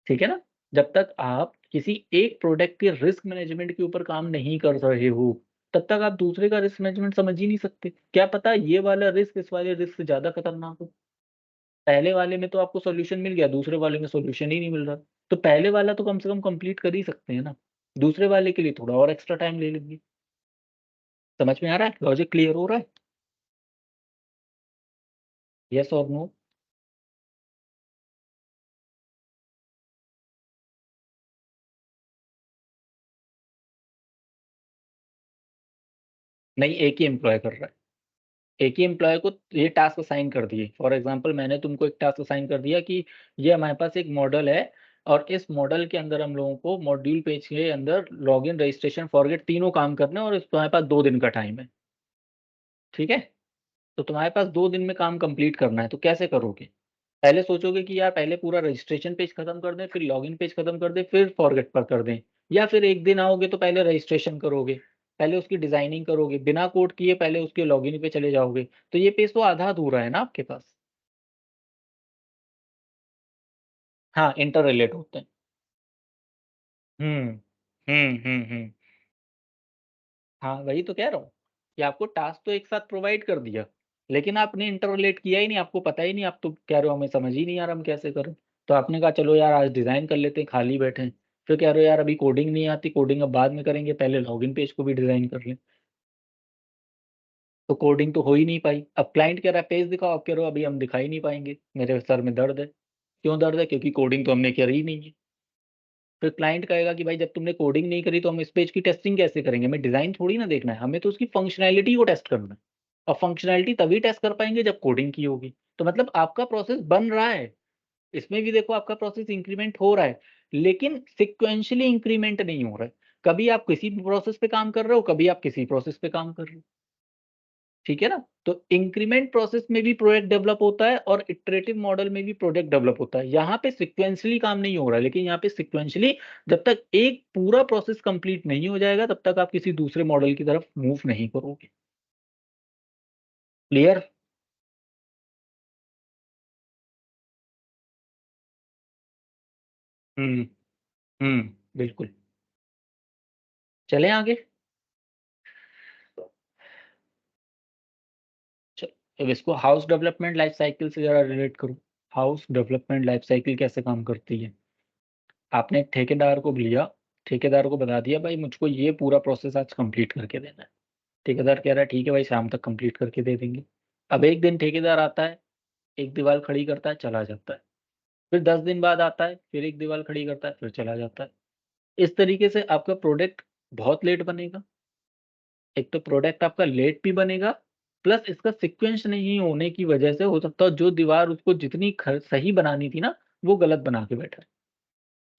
ठीक है ना। जब तक आप किसी एक प्रोडक्ट के रिस्क मैनेजमेंट के ऊपर काम नहीं कर रहे हो, तब तक आप दूसरे का रिस्क मैनेजमेंट समझ ही नहीं सकते। क्या पता ये वाला रिस्क इस वाले रिस्क से ज़्यादा खतरनाक हो। पहले वाले में तो आपको सॉल्यूशन मिल गया, दूसरे वाले में सॉल्यूशन ही नहीं मिल रहा, तो पहले वाला तो कम से कम कंप्लीट कर ही सकते हैं ना, दूसरे वाले के लिए थोड़ा और एक्स्ट्रा टाइम ले लेंगे। समझ में आ रहा है? लॉजिक क्लियर हो रहा है? यस और नो? नहीं, एक ही एम्प्लॉय कर रहा है। एक ही एम्प्लॉय को ये टास्क असाइन कर दिए। फॉर एग्जांपल मैंने तुमको एक टास्क असाइन कर दिया कि ये हमारे पास एक मॉडल है, और इस मॉडल के अंदर हम लोगों को मॉड्यूल पेज के अंदर लॉगिन, रजिस्ट्रेशन, फॉरगेट तीनों काम करने हैं, और इस तुम्हारे पास 2 दिन का टाइम है, ठीक है। तो तुम्हारे पास 2 दिन में काम कंप्लीट करना है, तो कैसे करोगे? पहले सोचोगे कि यार पहले पूरा रजिस्ट्रेशन पेज खत्म कर दें, फिर लॉगिन पेज खत्म कर दें, फिर फॉरगेट पर कर दें, या फिर एक दिन आओगे तो पहले रजिस्ट्रेशन करोगे, पहले उसकी डिजाइनिंग करोगे, बिना कोड किए पहले उसके लॉगिन पे चले जाओगे, तो ये पेज तो आधा अधूरा है ना आपके पास। हाँ, इंटर रिलेट होते हैं। हम्म हम्म। हाँ, वही तो कह रहा हूँ कि आपको टास्क तो एक साथ प्रोवाइड कर दिया, लेकिन आपने इंटर रिलेट किया ही नहीं, आपको पता ही नहीं, आप तो कह रहे हो हमें समझ ही नहीं आ रहा हम कैसे करें। तो आपने कहा चलो यार आज डिजाइन कर लेते हैं, खाली बैठे हैं। फिर कह रहे हो यार अभी कोडिंग नहीं आती, कोडिंग अब बाद में करेंगे, पहले लॉगिन पेज को भी डिजाइन कर लें। तो कोडिंग तो हो ही नहीं पाई। अब क्लाइंट कह रहा है पेज दिखाओ, आप कह रहे हो अभी हम दिखा ही नहीं पाएंगे, मेरे सर में दर्द है। क्यों दर्द है? क्योंकि कोडिंग तो हमने करी ही नहीं है। फिर क्लाइंट कहेगा कि भाई जब तुमने कोडिंग नहीं करी तो हम इस पेज की टेस्टिंग कैसे करेंगे? हमें डिजाइन थोड़ी ना देखना है, हमें तो उसकी फंक्शनैलिटी को टेस्ट करना है, और फंक्शनैलिटी तभी टेस्ट कर पाएंगे जब कोडिंग की होगी। तो मतलब आपका प्रोसेस बन रहा है, इसमें भी देखो आपका प्रोसेस इंक्रीमेंट हो रहा है, लेकिन सिक्वेंशियली इंक्रीमेंट नहीं हो रहा है। कभी आप किसी प्रोसेस पे काम कर रहे हो, कभी आप किसी प्रोसेस पे काम कर रहे हो। ठीक है ना? तो इंक्रीमेंट प्रोसेस में भी प्रोडक्ट डेवलप होता है और इटरेटिव मॉडल में भी प्रोडक्ट डेवलप होता है। यहाँ पे सीक्वेंशियली काम नहीं हो रहा है, लेकिन यहाँ पे सीक्वेंशियली जब तक एक पूरा प्रोसेस कंप्लीट नहीं हो जाएगा, तब तक आप किसी दूसरे मॉडल की तरफ मूव नहीं करोगे। क्लियर? हुँ, हुँ, बिल्कुल। चलें आगे? च अब इसको हाउस डेवलपमेंट लाइफ साइकिल से ज़रा रिलेट करो। हाउस डेवलपमेंट लाइफ साइकिल कैसे काम करती है? आपने ठेकेदार को लिया, ठेकेदार को बता दिया भाई मुझको ये पूरा प्रोसेस आज कंप्लीट करके देना है। ठेकेदार कह रहा है ठीक है भाई शाम तक कंप्लीट करके दे देंगे। अब एक दिन ठेकेदार आता है, एक दीवार खड़ी करता है, चला जाता है। फिर 10 दिन बाद आता है, फिर एक दीवार खड़ी करता है, फिर चला जाता है। इस तरीके से आपका प्रोडक्ट बहुत लेट बनेगा। एक तो प्रोडक्ट आपका लेट भी बनेगा, प्लस इसका सीक्वेंस नहीं होने की वजह से हो सकता है जो दीवार उसको जितनी सही बनानी थी ना, वो गलत बना के बैठा है।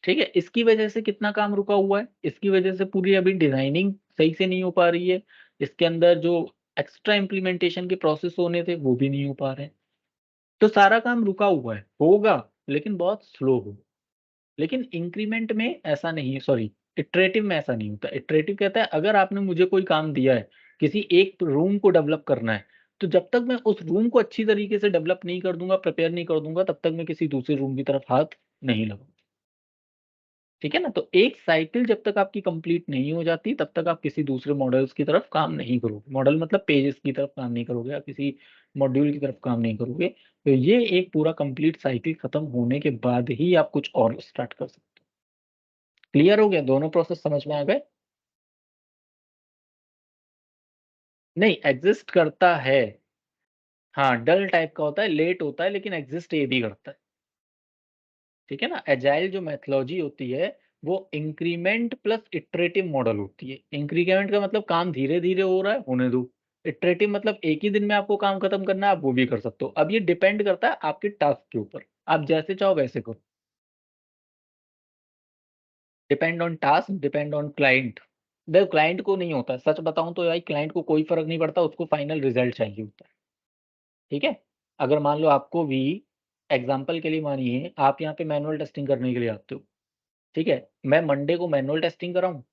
ठीक है? इसकी वजह से कितना काम रुका हुआ है, इसकी वजह से पूरी अभी डिज़ाइनिंग सही से नहीं हो पा रही है, इसके अंदर जो एक्स्ट्रा इम्प्लीमेंटेशन के प्रोसेस होने थे, वो भी नहीं हो पा रहे हैं। तो सारा काम रुका हुआ है, होगा लेकिन बहुत स्लो होगा। लेकिन इंक्रीमेंट में ऐसा नहीं है, सॉरी, इटरेटिव में ऐसा नहीं होता। इटरेटिव कहता है अगर आपने मुझे कोई काम दिया है, किसी एक रूम को डेवलप करना है, तो जब तक मैं उस रूम को अच्छी तरीके से डेवलप नहीं कर दूँगा, प्रिपेयर नहीं कर दूँगा, तब तक मैं किसी दूसरे रूम की तरफ हाथ नहीं लगाऊँगा। ठीक है ना? तो एक साइकिल जब तक आपकी कंप्लीट नहीं हो जाती, तब तक आप किसी दूसरे मॉडल्स की तरफ काम नहीं करोगे। मॉडल मतलब पेजेज़ की तरफ काम नहीं करोगे, आप किसी मॉड्यूल की तरफ काम नहीं करोगे। तो ये एक पूरा कंप्लीट साइकिल खत्म होने के बाद ही आप कुछ और स्टार्ट कर सकते हो। क्लियर हो गया? दोनों प्रोसेस समझ में आ गए? नहीं, एग्ज़िस्ट करता है। हाँ, डल टाइप का होता है, लेट होता है लेकिन एग्ज़िस्ट ये भी करता है। ठीक है ना? एजाइल जो मेथोलॉजी होती है, वो इंक्रीमेंट प्लस इटरेटिव मॉडल होती है। इंक्रीमेंट का मतलब काम धीरे-धीरे हो रहा है, होने दो। इटरेटिव मतलब एक ही दिन में आपको काम खत्म करना है, आप वो भी कर सकते हो। अब ये डिपेंड करता है आपके टास्क के ऊपर। आप जैसे चाहो वैसे करो। Depend on task, depend on client. देखो क्लाइंट को नहीं होता है, सच बताऊँ तो भाई क्लाइंट को कोई फ़र्क नहीं पड़ता, उसको फाइनल रिज़ल्ट चाहिए होता है। ठीक है? अगर मान लो आपको भी एग्ज़ाम्पल के लिए मानिए आप यहाँ पे मैनुअल टेस्टिंग करने के लिए आते हो। ठीक है? मैं मंडे को मैनुअल टेस्टिंग कराऊँ,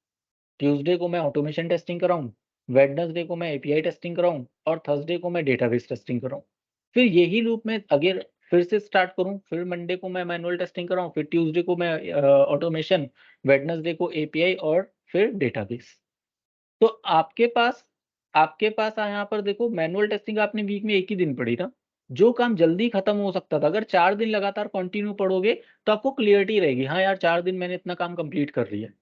ट्यूसडे को मैं ऑटोमेशन टेस्टिंग कराऊँ, वेडनेसडे को मैं एपीआई टेस्टिंग कराऊँ और थर्सडे को मैं डेटाबेस टेस्टिंग कराऊँ। फिर यही लूप मैं अगर फिर से स्टार्ट करूँ, फिर मंडे को मैं मैनुअल टेस्टिंग कराऊँ, फिर ट्यूसडे को मैं ऑटोमेशन, वेडनेसडे को एपीआई और फिर डेटाबेस। तो आपके पास यहाँ पर देखो मैनुअल टेस्टिंग आपने वीक में 1 ही दिन पढ़ी ना, जो काम जल्दी खत्म हो सकता था, अगर 4 दिन लगातार कंटिन्यू पढ़ोगे, तो आपको क्लैरिटी रहेगी, हाँ यार 4 दिन मैंने इतना काम कंप्लीट कर लिया है।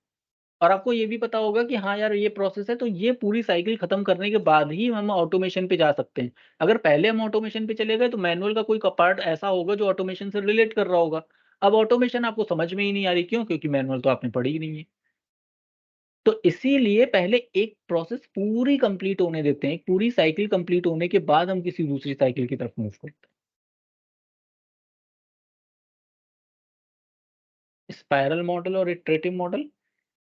और आपको ये भी पता होगा कि हाँ यार ये प्रोसेस है, तो ये पूरी साइकिल खत्म करने के बाद ही हम ऑटोमेशन पे जा सकते हैं। अगर पहले हम ऑटोमेशन पे चले गए, तो मैनुअल का कोई क पार्ट ऐसा होगा जो ऑटोमेशन से रिलेट कर रहा होगा। अब ऑटोमेशन आपको समझ में ही नहीं आ रही, क्यों? क्योंकि मैनुअल तो आपने पढ़ी ही नहीं है। तो इसीलिए पहले एक प्रोसेस पूरी कंप्लीट होने देते हैं, एक पूरी साइकिल कंप्लीट होने के बाद हम किसी दूसरी साइकिल की तरफ मूव करते हैं। स्पाइरल मॉडल और इटरेटिव मॉडल?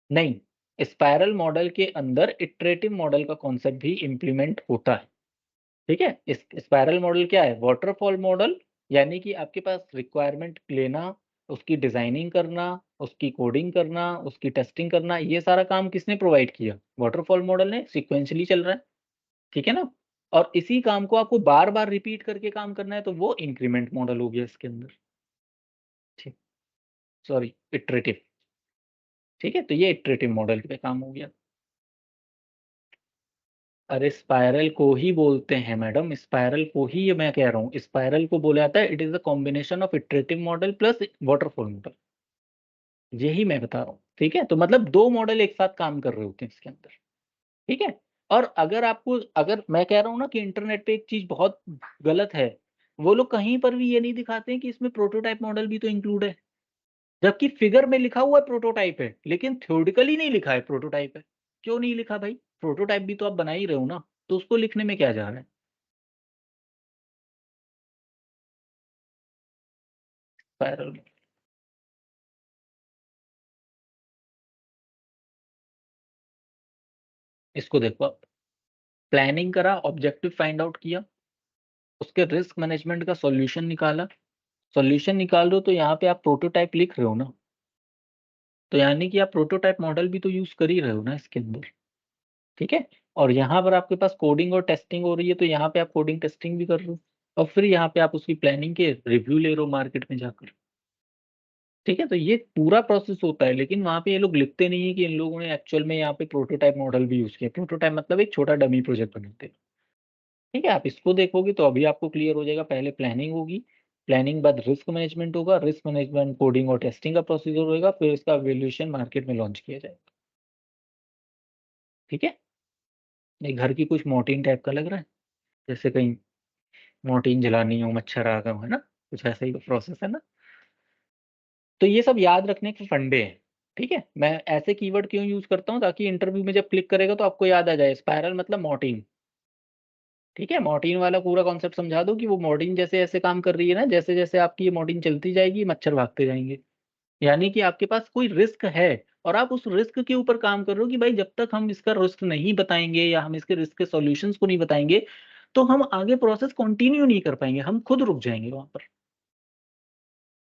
नहीं, स्पाइरल मॉडल के अंदर इटरेटिव मॉडल का कॉन्सेप्ट भी इम्प्लीमेंट होता है, ठीक है? इस स्पाइरल मॉडल क्या है? वाटरफॉल मॉडल, यानी कि आपके पास रिक्वायरमेंट लेना, उसकी डिज़ाइनिंग करना, उसकी कोडिंग करना, उसकी टेस्टिंग करना, ये सारा काम किसने प्रोवाइड किया? वाटरफॉल मॉडल ने, सीक्वेंशियली चल रहा है। ठीक है ना? और इसी काम को आपको बार-बार रिपीट करके काम करना है, तो वो इंक्रीमेंट मॉडल हो गया इसके अंदर। ठीक, सॉरी, इटरेटिव। ठीक है? तो ये इटरेटिव मॉडल पे काम हो गया। अरे स्पाइरल को ही बोलते हैं मैडम, स्पाइरल को ही ये मैं कह रहा हूँ। स्पाइरल को बोला जाता है it is a combination of iterative model plus waterfall model. यही मैं बता रहा हूँ। ठीक है? तो मतलब 2 मॉडल एक साथ काम कर रहे होते हैं इसके अंदर। ठीक है? और अगर मैं कह रहा हूँ ना कि इंटरनेट पे एक चीज़ बहुत गलत है, वो लोग कहीं पर भी ये नहीं दिखाते हैं कि इसमें प्रोटोटाइप मॉडल भी तो इंक्लूड है। जबकि फिगर में लिखा हुआ है प्रोटोटाइप है, लेकिन थ्योरेटिकली नहीं लिखा है प्रोटोटाइप है। क्यों नहीं लिखा भाई? प्रोटोटाइप भी तो आप बना ही रहे हो ना, तो उसको लिखने में क्या जा रहा है? स्पाइरल में। इसको देखो आप, प्लानिंग करा, ऑब्जेक्टिव फाइंड आउट किया, उसके रिस्क मैनेजमेंट का सॉल्यूशन निकाला। सॉल्यूशन निकाल रहे हो तो यहाँ पे आप प्रोटोटाइप लिख रहे हो ना, तो यानी कि आप प्रोटोटाइप मॉडल भी तो यूज़ कर ही रहे हो ना इसके अंदर, ठीक है? और यहाँ पर आपके पास कोडिंग और टेस्टिंग हो रही है, तो यहाँ पे आप कोडिंग टेस्टिंग भी कर रहे हो और फिर यहाँ पे आप उसकी प्लानिंग के रिव्यू ले रहे हो मार्केट में जाकर, ठीक है? तो ये पूरा प्रोसेस होता है, लेकिन वहाँ पे ये लोग लिखते नहीं है कि इन लोगों ने एक्चुअल में यहाँ पे प्रोटोटाइप मॉडल भी यूज़ किया। प्रोटोटाइप मतलब एक छोटा डमी प्रोजेक्ट बनाते हैं, ठीक है? आप इसको देखोगे तो अभी आपको क्लियर हो जाएगा। पहले प्लानिंग होगी, प्लानिंग बाद रिस्क मैनेजमेंट होगा, रिस्क मैनेजमेंट कोडिंग और टेस्टिंग का प्रोसीजर होएगा, फिर इसका वैल्यूएशन मार्केट में लॉन्च किया जाएगा, ठीक है? ये घर की कुछ मॉर्टिन टाइप का लग रहा है? जैसे कहीं मॉर्टिन जलानी हो, मच्छर आ गए हो, है ना? कुछ ऐसा ही प्रोसेस है ना? तो ये सब याद रखने के फंडे हैं, ठीक है? मैं ऐसे कीवर्ड क्यों यूज़ करता हूँ ताकि इंटरव्यू में जब क्लिक करेगा तो आपको याद आ जाए, स्पाइरल मतलब मॉर्टिन, ठीक है? मॉर्टिन वाला पूरा कॉन्सेप्ट समझा दो कि वो मॉर्टिन जैसे ऐसे काम कर रही है ना, जैसे-जैसे आपकी ये मॉर्टिन चलती जाएगी, मच्छर भागते जाएँगे। यानी कि आपके पास कोई रिस्क है और आप उस रिस्क के ऊपर काम कर रहे हो कि भाई जब तक हम इसका रिस्क नहीं बताएँगे या हम इसके रिस्क के सॉल्यूशंस को नहीं बताएँगे, तो हम आगे प्रोसेस कंटिन्यू नहीं कर पाएँगे, हम खुद रुक जाएँगे वहाँ पर।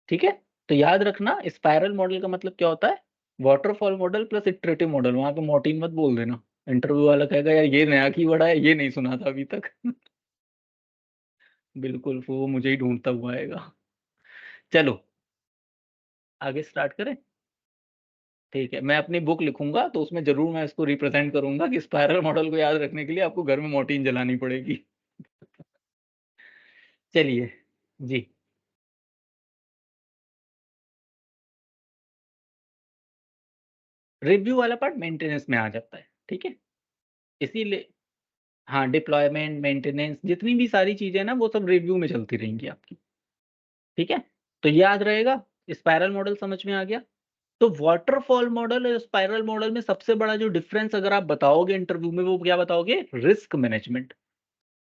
ठीक है? तो याद रखना स्पाइरल मॉडल का मतलब क्या होता है? Waterfall model plus iterative model, वहाँ पे मॉर्टिन मत बोल देना। इंटरव्यू वाला कहेगा यार ये नया कीवर्ड है, ये नहीं सुना था अभी तक। बिल्कुल, वो मुझे ही ढूँढता हुआ आएगा। चलो, आगे स्टार्ट करें? ठीक है, मैं अपनी बुक लिखूँगा तो उसमें ज़रूर मैं इसको रिप्रेज़ेंट करूँगा कि स्पाइरल मॉडल को याद रखने के लिए आपको घर में मॉर्टिन जलानी पड़ेगी। चलिए, जी। रिव्यू वाला पार्ट मेंटेनेंस में आ जाता है, ठीक है? इसीलिए हाँ, डिप्लॉयमेंट, मेंटेनेंस जितनी भी सारी चीज़ें हैं ना वो सब रिव्यू में चलती रहेंगी आपकी, ठीक है? तो ये याद रहेगा, स्पाइरल मॉडल समझ में आ गया? तो वाटरफॉल मॉडल और स्पाइरल मॉडल में सबसे बड़ा जो डिफरेंस अगर आप बताओगे इंटरव्यू में वो क्या बताओगे? Risk management.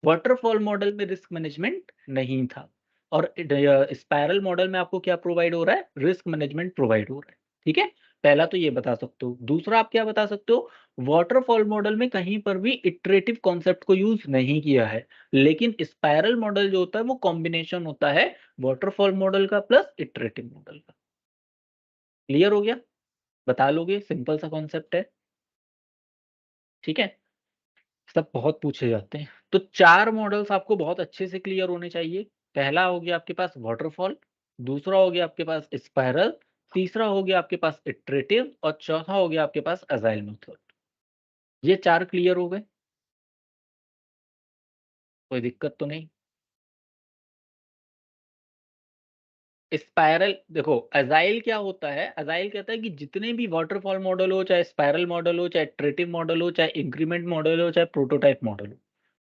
वाटरफॉल मॉडल में रिस्क मैनेजमेंट नहीं था और स्पाइरल मॉडल में आपको क्या प्रोवाइड हो रहा है? रिस्क मैनेजमेंट प्रोवाइड हो रहा है, ठीक है? पहला तो ये बता सकते हो। दूसरा आप क्या बता सकते हो? वाटरफॉल मॉडल में कहीं पर भी इटरेटिव कॉन्सेप्ट को यूज़ नहीं किया है, लेकिन स्पाइरल मॉडल जो होता है वो कॉम्बिनेशन होता है वाटरफॉल मॉडल का प्लस इटरेटिव मॉडल का। क्लियर हो गया? बता लोगे, सिंपल सा कॉन्सेप्ट है, ठीक है? सब बहुत पूछे जाते हैं। तो 4 मॉडल्स आपको बहुत अच्छे से क्लियर होने चाहिए। पहला हो गया आपके पास वॉटरफॉल, दूसरा हो गया आपके पास स्पाइरल, तीसरा हो गया आपके पास इटरेटिव और चौथा हो गया आपके पास अजाइल मेथड। ये 4 क्लियर हो गए, कोई दिक्कत तो नहीं? स्पाइरल देखो अजाइल क्या होता है? अजाइल कहता है कि जितने भी वॉटरफॉल मॉडल हो, चाहे स्पाइरल मॉडल हो, चाहे इटरेटिव मॉडल हो, चाहे इंक्रीमेंट मॉडल हो, चाहे प्रोटोटाइप मॉडल हो,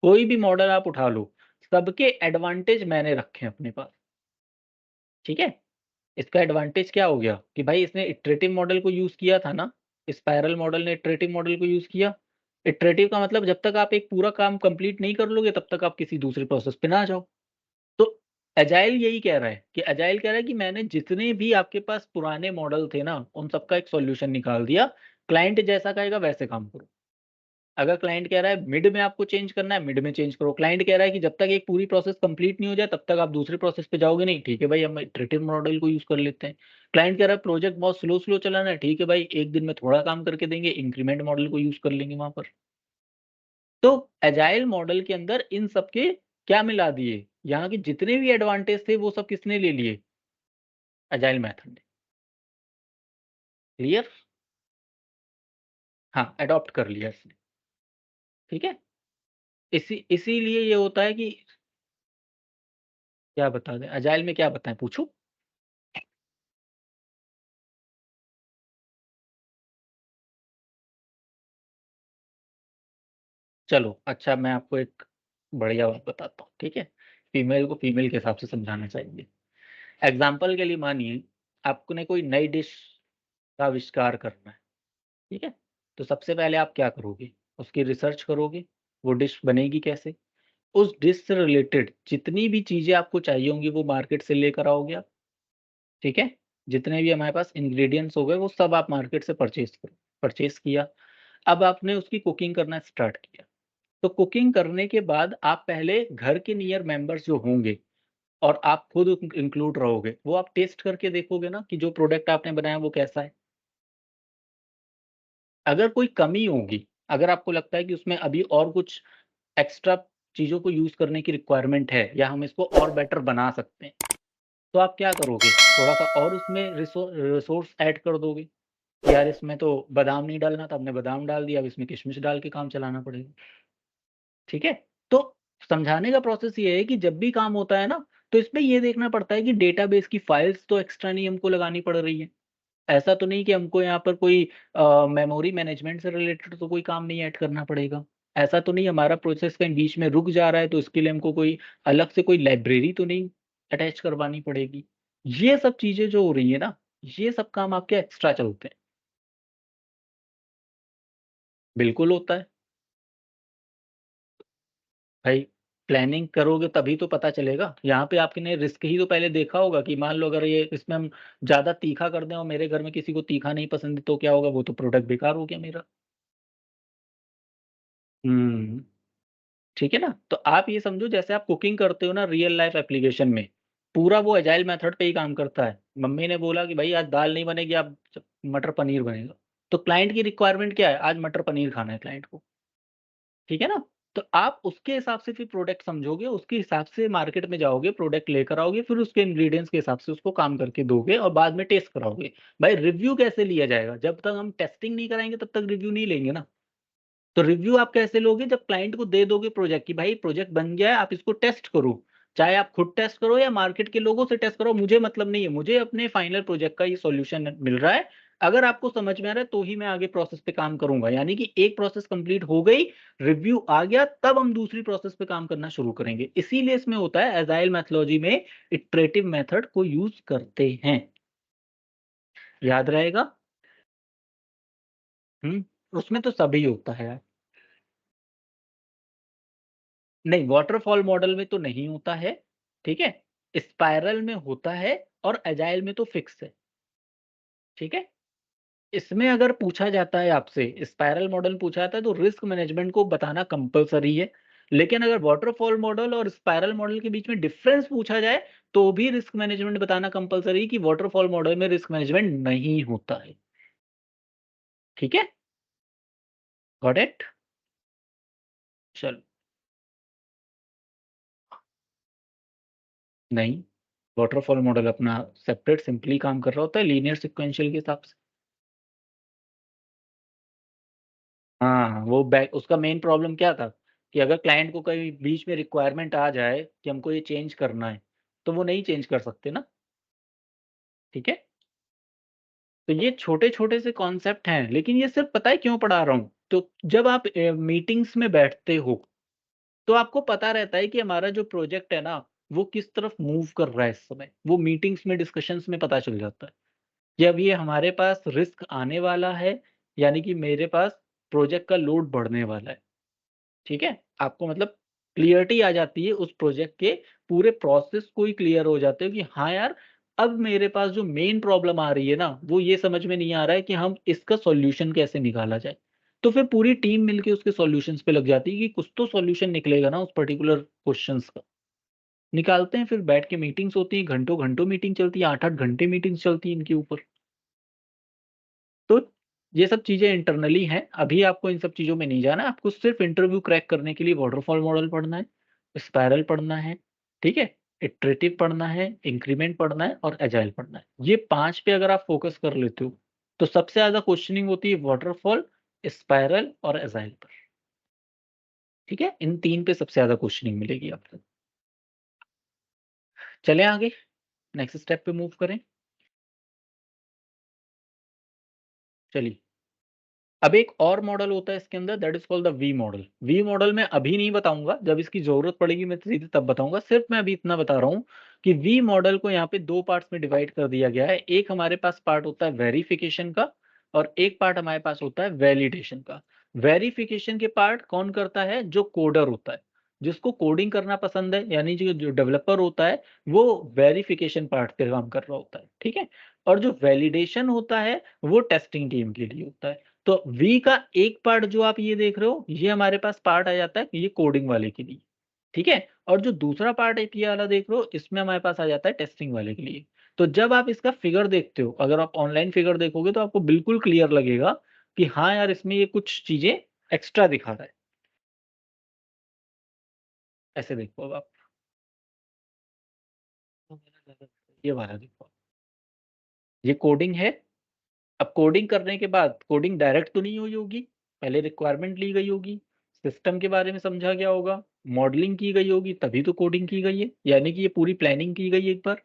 कोई भी मॉडल आप उठा लो, सबके एडवांटेज मैंने रखे हैं अपने पास, ठीक है? इसका एडवांटेज क्या हो गया कि भाई इसने इटरेटिव मॉडल को यूज़ किया था ना, स्पाइरल मॉडल ने इटरेटिव मॉडल को यूज़ किया। इटरेटिव का मतलब जब तक आप एक पूरा काम कंप्लीट नहीं कर लोगे, तब तक आप किसी दूसरे प्रोसेस पे ना जाओ। तो एजाइल यही कह रहा है कि एजाइल कह रहा है कि मैंने जितने भी आपके पास पुराने मॉडल थे ना, उन सबका एक सॉल्यूशन निकाल दिया। क्लाइंट जैसा कहेगा वैसे काम करो। अगर क्लाइंट कह रहा है मिड में आपको चेंज करना है, मिड में चेंज करो। क्लाइंट कह रहा है कि जब तक एक पूरी प्रोसेस कंप्लीट नहीं हो जाए, तब तक आप दूसरे प्रोसेस पे जाओगे नहीं। ठीक है भाई, हम इटरेटिव मॉडल को यूज़ कर लेते हैं। क्लाइंट कह रहा है प्रोजेक्ट बहुत स्लो चलाना है। ठीक है भाई, 1 दिन में थोड़ा काम करके देंगे, इंक्रीमेंट मॉडल को यूज़ कर लेंगे वहाँ पर। तो एजाइल मॉडल के अंदर इन सब के क्या मिला दिए, यहाँ के जितने भी एडवांटेज थे, वो सब किसने ले लिए? एजाइल मेथड ने। क्लियर? हाँ, अडॉप्ट कर लिया इसने। ठीक है? इसीलिए ये होता है कि क्या बता दें, एजाइल में क्या बताएँ पूछूँ? चलो, अच्छा मैं आपको एक बढ़िया बात बताता हूँ, ठीक है? फीमेल को फीमेल के हिसाब से समझाना चाहिए। एग्ज़ाम्पल के लिए मानिए, आपने कोई नई डिश का आविष्कार करना है, ठीक है? तो सबसे पहले आप क्या करोगे? उसकी रिसर्च करोगे, वो डिश बनेगी कैसे? उस डिश से रिलेटेड जितनी भी चीज़ें आपको चाहिए होंगी, वो मार्केट से लेकर आओगे आप, ठीक है? जितने भी हमारे पास इंग्रीडिएंट्स हो गए, वो सब आप मार्केट से परचेज़ करो। परचेज़ किया, अब आपने उसकी कुकिंग करना स्टार्ट किया। तो कुकिंग करने के बाद आप पहले घर के नियर मेंबर्स जो होंगे और आप खुद इंक्लूड रहोगे, वो आप टेस्ट करके देखोगे ना कि जो प्रोडक्ट आपने बनाया वो कैसा है। अगर कोई कमी होगी, अगर आपको लगता है कि उसमें अभी और कुछ एक्स्ट्रा चीज़ों को यूज़ करने की रिक्वायरमेंट है या हम इसको और बेटर बना सकते हैं, तो आप क्या करोगे? थोड़ा-सा और उसमें रिसोर्स ऐड कर दोगे। यार इसमें तो बादाम नहीं डालना था, हमने बादाम डाल दिया, अब इसमें किशमिश डाल के काम चलाना पड़ेगा। ठीक है? तो समझाने का प्रोसेस ये है कि जब भी काम होता है ना, तो इसमें ये देखना पड़ता है कि डेटाबेस की फाइल्स तो एक्स्ट्रा नहीं हमको लगानी पड़ रही है। ऐसा तो नहीं कि हमको यहाँ पर कोई मेमोरी मैनेजमेंट से रिलेटेड तो कोई काम नहीं ऐड करना पड़ेगा। ऐसा तो नहीं हमारा प्रोसेस कहीं बीच में रुक जा रहा है, तो इसके लिए हमको कोई अलग से कोई लाइब्रेरी तो नहीं अटैच करवानी पड़ेगी। ये सब चीज़ें जो हो रही है ना, ये सब काम आपके एक्स्ट्रा चलते हैं। बिल्कुल होता है। भाई प्लानिंग करोगे तभी तो पता चलेगा। यहाँ पे आपने रिस्क ही तो पहले देखा होगा कि मान लो अगर ये इसमें हम ज़्यादा तीखा कर दें और मेरे घर में किसी को तीखा नहीं पसंद है तो क्या होगा? वो तो प्रोडक्ट बेकार हो गया मेरा। हुँ। ठीक है ना? तो आप ये समझो जैसे आप कुकिंग करते हो ना रियल लाइफ़ एप्लीकेशन में, पूरा वो एजाइल मेथड पे ही काम करता है। मम्मी ने बोला कि भई आज दाल नहीं बनेगी, अब मटर पनीर बनेगा। तो क्लाइंट की रिक्वायरमेंट क्या है? आज मटर पनीर खाना है क्लाइंट को। ठीक है ना? तो आप उसके हिसाब से फिर प्रोडक्ट समझोगे, उसके हिसाब से मार्केट में जाओगे, प्रोडक्ट लेकर आओगे, फिर उसके इंग्रीडिएंट्स के हिसाब से उसको काम करके दोगे और बाद में टेस्ट कराओगे। भाई रिव्यू कैसे लिया जाएगा? जब तक हम टेस्टिंग नहीं कराएँगे तब तक रिव्यू नहीं लेंगे ना। तो रिव्यू आप कैसे लोगे? जब क्लाइंट को दे दोगे प्रोजेक्ट कि भाई प्रोजेक्ट बन गया है, आप इसको टेस्ट करो। चाहे आप खुद टेस्ट करो या मार्केट के लोगों से टेस्ट करो, मुझे मतलब नहीं है। मुझे अपने फाइनल प्रोजेक्ट का ये सॉल्यूशन मिल रहा है। अगर आपको समझ में आ रहा है तो ही मैं आगे प्रोसेस पे काम करूँगा। यानी कि एक प्रोसेस कंप्लीट हो गई, रिव्यू आ गया, तब हम दूसरी प्रोसेस पे काम करना शुरू करेंगे। इसीलिए इसमें होता है एजाइल मेथोडोलॉजी में इटरेटिव मेथड को यूज़ करते हैं। याद रहेगा? हुँ, उसमें तो सभी होता है यार। नहीं, वॉटरफॉल मॉडल में तो नहीं होता है, ठीक है? स्पाइरल में होता है और एजाइल में तो फिक्स है, ठीक है? इसमें अगर पूछा जाता है आपसे, स्पाइरल मॉडल पूछा जाता है तो रिस्क मैनेजमेंट को बताना कंपल्सरी है। लेकिन अगर वॉटरफॉल मॉडल और स्पाइरल मॉडल के बीच में डिफरेंस पूछा जाए, तो भी रिस्क मैनेजमेंट बताना कंपल्सरी है कि वॉटरफॉल मॉडल में रिस्क मैनेजमेंट नहीं होता है, ठीक है? Got it? चलो, नहीं, वॉटरफॉल मॉडल अपना सेपरेट सिंपली काम कर रहा होता है लीनियर सीक्वेंशियल के हिसाब से। हाँ, वो बैक उसका मेन प्रॉब्लम क्या था कि अगर क्लाइंट को कहीं बीच में रिक्वायरमेंट आ जाए कि हमको ये चेंज करना है, तो वो नहीं चेंज कर सकते ना, ठीक है? तो ये छोटे-छोटे से कॉन्सेप्ट हैं, लेकिन ये सिर्फ़ पता है क्यों पढ़ा रहा हूँ? तो जब आप मीटिंग्स में बैठते हो, तो आपको पता रहता है कि हमारा जो प्रोजेक्ट है ना, वो किस तरफ मूव कर रहा है इस समय। वो मीटिंग्स में, डिस्कशंस में पता चल जाता है कि अब ये हमारे पास रिस्क आने वाला है, यानी कि मेरे पास प्रोजेक्ट का लोड बढ़ने वाला है। ठीक है? आपको मतलब क्लैरिटी आ जाती है उस प्रोजेक्ट के पूरे प्रोसेस को ही क्लियर हो जाते हो कि हाँ यार, अब मेरे पास जो मेन प्रॉब्लम आ रही है ना, वो ये समझ में नहीं आ रहा है कि हम इसका सॉल्यूशन कैसे निकाला जाए। तो फिर पूरी टीम मिलके उसके सॉल्यूशंस पे लग जाती है कि कुछ तो सॉल्यूशन निकलेगा ना उस पर्टिकुलर क्वेश्चन्स का। निकालते हैं फिर बैठ के मीटिंग्स होती हैं, घंटों-घंटों मीटिंग चलती है, 8-8 घंटे मीटिंग्स चलती हैं इनके ऊपर। तो ये सब चीज़ें इंटरनली हैं, अभी आपको इन सब चीज़ों में नहीं जाना है, आपको सिर्फ़ इंटरव्यू क्रैक करने के लिए वॉटरफॉल मॉडल पढ़ना है, स्पाइरल पढ़ना है, ठीक है? इटरेटिव पढ़ना है, इंक्रीमेंट पढ़ना है और एजाइल पढ़ना है। ये 5 पे अगर आप फ़ोकस कर लेते हो, तो सबसे ज़्यादा क्वेश्चनिंग होती है वॉटरफॉल, स्पाइरल और एजाइल पर, ठीक है? इन 3 पे सबसे ज़्यादा क्वेश्चनिंग मिलेगी आपको। चलें आगे, नेक्स्ट स्टेप पे मूव करें? चलिए। अब एक और मॉडल होता है इसके अंदर that is called the V model. V model मैं अभी नहीं बताऊँगा, जब इसकी ज़रूरत पड़ेगी मैं सीधे तब बताऊँगा। सिर्फ़ मैं अभी इतना बता रहा हूँ कि वी मॉडल को यहाँ पे 2 पार्ट्स में डिवाइड कर दिया गया है। एक हमारे पास पार्ट होता है वेरिफ़िकेशन का और एक पार्ट हमारे पास होता है वैलिडेशन का। वेरिफ़िकेशन के पार्ट कौन करता है? जो कोडर होता है। जिसको कोडिंग करना पसंद है यानी जो जो डेवलपर होता है, वो वेरिफ़िकेशन पार्ट पे काम कर रहा होता है, ठीक है? और जो वैलिडेशन होता है, वो टेस्टिंग टीम के लिए होता है। तो वी का एक पार्ट जो आप ये देख रहे हो, ये हमारे पास पार्ट आ जाता है ये कोडिंग वाले के लिए, ठीक है? और जो दूसरा पार्ट आप ये वाला देख रहे हो, इसमें हमारे पास आ जाता है टेस्टिंग वाले के लिए। तो जब आप इसका फिगर देखते हो, अगर आप ऑनलाइन फिगर देखोगे तो आपको बिल्कुल क्लियर लगेगा कि हाँ यार, इसमें ये कुछ चीज़ें एक्स्ट्रा दिखा रहा है। ऐसे देखो अब आप, ये वाला देखो, ये कोडिंग है। अब कोडिंग करने के बाद कोडिंग डायरेक्ट तो नहीं हुई होगी, पहले रिक्वायरमेंट ली गई होगी, सिस्टम के बारे में समझा गया होगा, मॉडलिंग की गई होगी, तभी तो कोडिंग की गई है। यानी कि ये पूरी प्लानिंग की गई एक बार।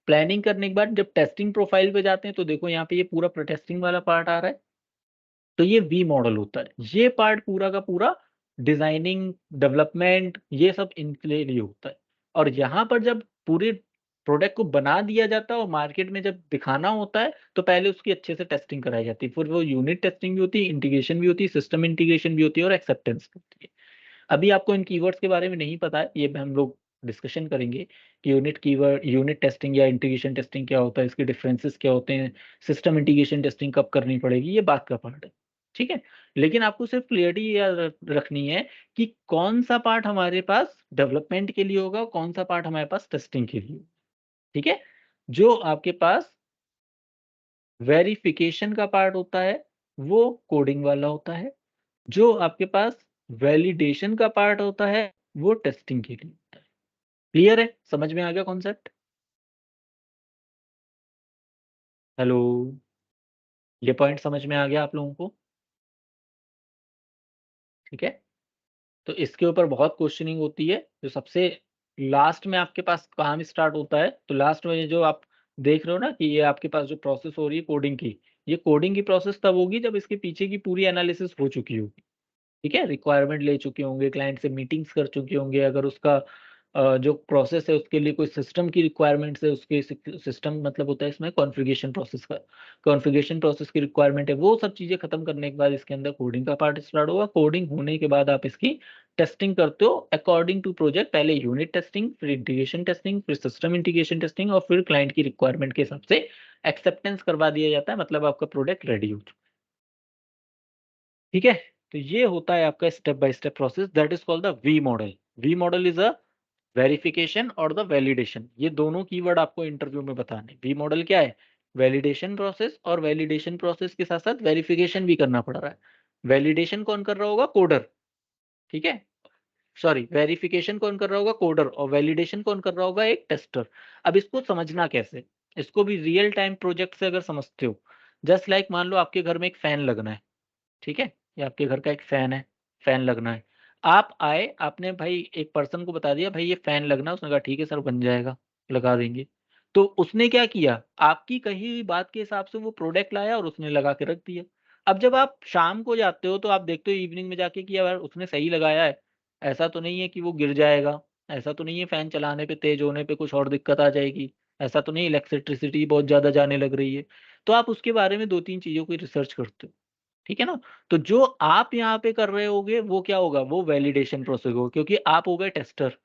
प्लानिंग करने के बाद जब टेस्टिंग प्रोफाइल पे जाते हैं तो देखो यहाँ पे ये पूरा टेस्टिंग वाला पार्ट आ रहा है। तो ये वी मॉडल होता है। ये पार्ट पूरा का पूरा डिज़ाइनिंग, डेवलपमेंट ये सब इनके लिए होता है। और यहाँ पर जब पूरे प्रोडक्ट को बना दिया जाता है और मार्केट में जब दिखाना होता है, तो पहले उसकी अच्छे से टेस्टिंग कराई जाती है। फिर वो यूनिट टेस्टिंग भी होती है, इंटीग्रेशन भी होती है, सिस्टम इंटीग्रेशन भी होती है और एक्सेप्टेंस भी होती है। अभी आपको इन कीवर्ड्स के बारे में नहीं पता है, ये हम लोग डिस्कशन करेंगे कि यूनिट टेस्टिंग या इंटीग्रेशन टेस्टिंग क्या होता है, इसके डिफरेंसेस क्या होते हैं, सिस्टम इंटीग्रेशन टेस्टिंग कब करनी पड़ेगी, ये बात का पार्ट है, ठीक है? लेकिन आपको सिर्फ क्लियरिटी ये याद रखनी है कि कौन-सा पार्ट हमारे पास डेवलपमेंट के लिए होगा और कौन-सा पार्ट हमारे पास टेस्टिंग के लिए, ठीक है? जो आपके पास वेरिफिकेशन का पार्ट होता है, वो कोडिंग वाला होता है। जो आपके पास वैलिडेशन का पार्ट होता है, वो टेस्टिंग के लिए होता है। क्लियर है? समझ में आ गया कॉन्सेप्ट? हेलो, ये पॉइंट समझ में आ गया आप लोगों को? ठीक है? तो इसके ऊपर बहुत क्वेश्चनिंग होती है। जो सबसे लास्ट में आपके पास काम स्टार्ट होता है, तो लास्ट में ये जो आप देख रहे हो ना कि ये आपके पास जो प्रोसेस हो रही है कोडिंग की, ये कोडिंग की प्रोसेस तब होगी जब इसके पीछे की पूरी एनालिसिस हो चुकी होगी। ठीक है? रिक्वायरमेंट ले चुके होंगे, क्लाइंट से मीटिंग्स कर चुके होंगे, अगर उसका जो प्रोसेस है उसके लिए कोई सिस्टम की रिक्वायरमेंट्स है, उसके सिस्टम मतलब होता है इसमें कॉन्फ़िगरेशन प्रोसेस का। कॉन्फ़िगरेशन प्रोसेस की रिक्वायरमेंट है, वो सब चीज़ें खत्म करने के बाद इसके अंदर कोडिंग का पार्ट स्टार्ट होगा। कोडिंग होने के बाद आप इसकी टेस्टिंग करते हो अकॉर्डिंग टू प्रोजेक्ट। पहले यूनिट टेस्टिंग, फिर इंटीग्रेशन टेस्टिंग, फिर सिस्टम इंटीग्रेशन टेस्टिंग और फिर क्लाइंट की रिक्वायरमेंट के हिसाब से एक्सेप्टेंस करवा दिया जाता है, मतलब आपका प्रोडक्ट रेडी हो चुका है। ठीक है? तो ये होता है आपका step by step process, that is called the V model. V model is a verification और द वैलिडेशन, ये दोनों कीवर्ड आपको इंटरव्यू में बताने। वी मॉडल क्या है? वैलिडेशन प्रोसेस, और वैलिडेशन प्रोसेस के साथ-साथ वेरिफिकेशन भी करना पड़ रहा है। वैलिडेशन कौन कर रहा होगा? कोडर, ठीक है? सॉरी, वेरिफिकेशन कौन कर रहा होगा? कोडर, और वैलिडेशन कौन कर रहा होगा? एक टेस्टर। अब इसको समझना कैसे? इसको भी रियल टाइम प्रोजेक्ट से अगर समझते हो, जस्ट लाइक मान लो आपके घर में एक फैन लगना है। ठीक है? ये आपके घर का एक फैन है, फैन लगना है। आप आए, आपने भाई एक पर्सन को बता दिया भाई ये फैन लगना है, उसने कहा ठीक है सर बन जाएगा, लगा देंगे। तो उसने क्या किया? आपकी कही हुई बात के हिसाब से वो प्रोडक्ट लाया और उसने लगा के रख दिया। अब जब आप शाम को जाते हो तो आप देखते हो इवनिंग में जाके कि यार उसने सही लगाया है, ऐसा तो नहीं है कि वो गिर जाएगा, ऐसा तो नहीं है फैन चलाने पे तेज़ होने पे कुछ और दिक्कत आ जाएगी, ऐसा तो नहीं इलेक्ट्रिसिटी बहुत ज़्यादा जाने लग रही है। तो आप उसके बारे में 2-3 चीज़ों की रिसर्च करते हो। ठीक है ना? तो जो आप यहाँ पे कर रहे होगे वो क्या होगा? वो वैलिडेशन प्रोसेस होगा, क्योंकि आप हो गए टेस्टर।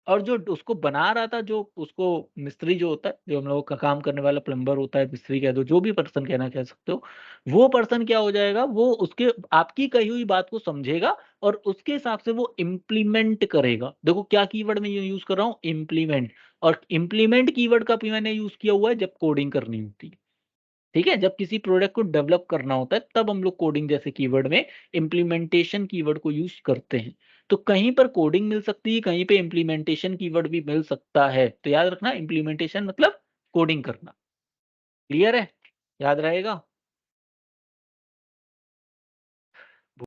और जो उसको बना रहा था, जो उसको मिस्त्री जो होता है, जो हम लोगों का काम करने वाला प्लम्बर होता है, मिस्त्री कह दो, जो भी पर्सन कहना कह सकते हो, वो पर्सन क्या हो जाएगा? वो उसके आपकी कही हुई बात को समझेगा और उसके हिसाब से वो इम्प्लीमेंट करेगा। देखो क्या कीवर्ड मैं ये यूज़ कर रहा हूँ? इम्प्लीमेंट। और इम्प्लीमेंट कीवर्ड कब मैंने यूज़ किया हुआ है? जब कोडिंग करनी होती है। ठीक है? जब किसी प्रोडक्ट को डेवलप करना होता है, तब हम लोग कोडिंग जैसे कीवर्ड में इम्प्लीमेंटेशन कीवर्ड को यूज़ करते हैं। तो कहीं पर कोडिंग मिल सकती है, कहीं पे इम्प्लीमेंटेशन कीवर्ड भी मिल सकता है। तो याद रखना इम्प्लीमेंटेशन मतलब कोडिंग करना। क्लियर है? याद रहेगा?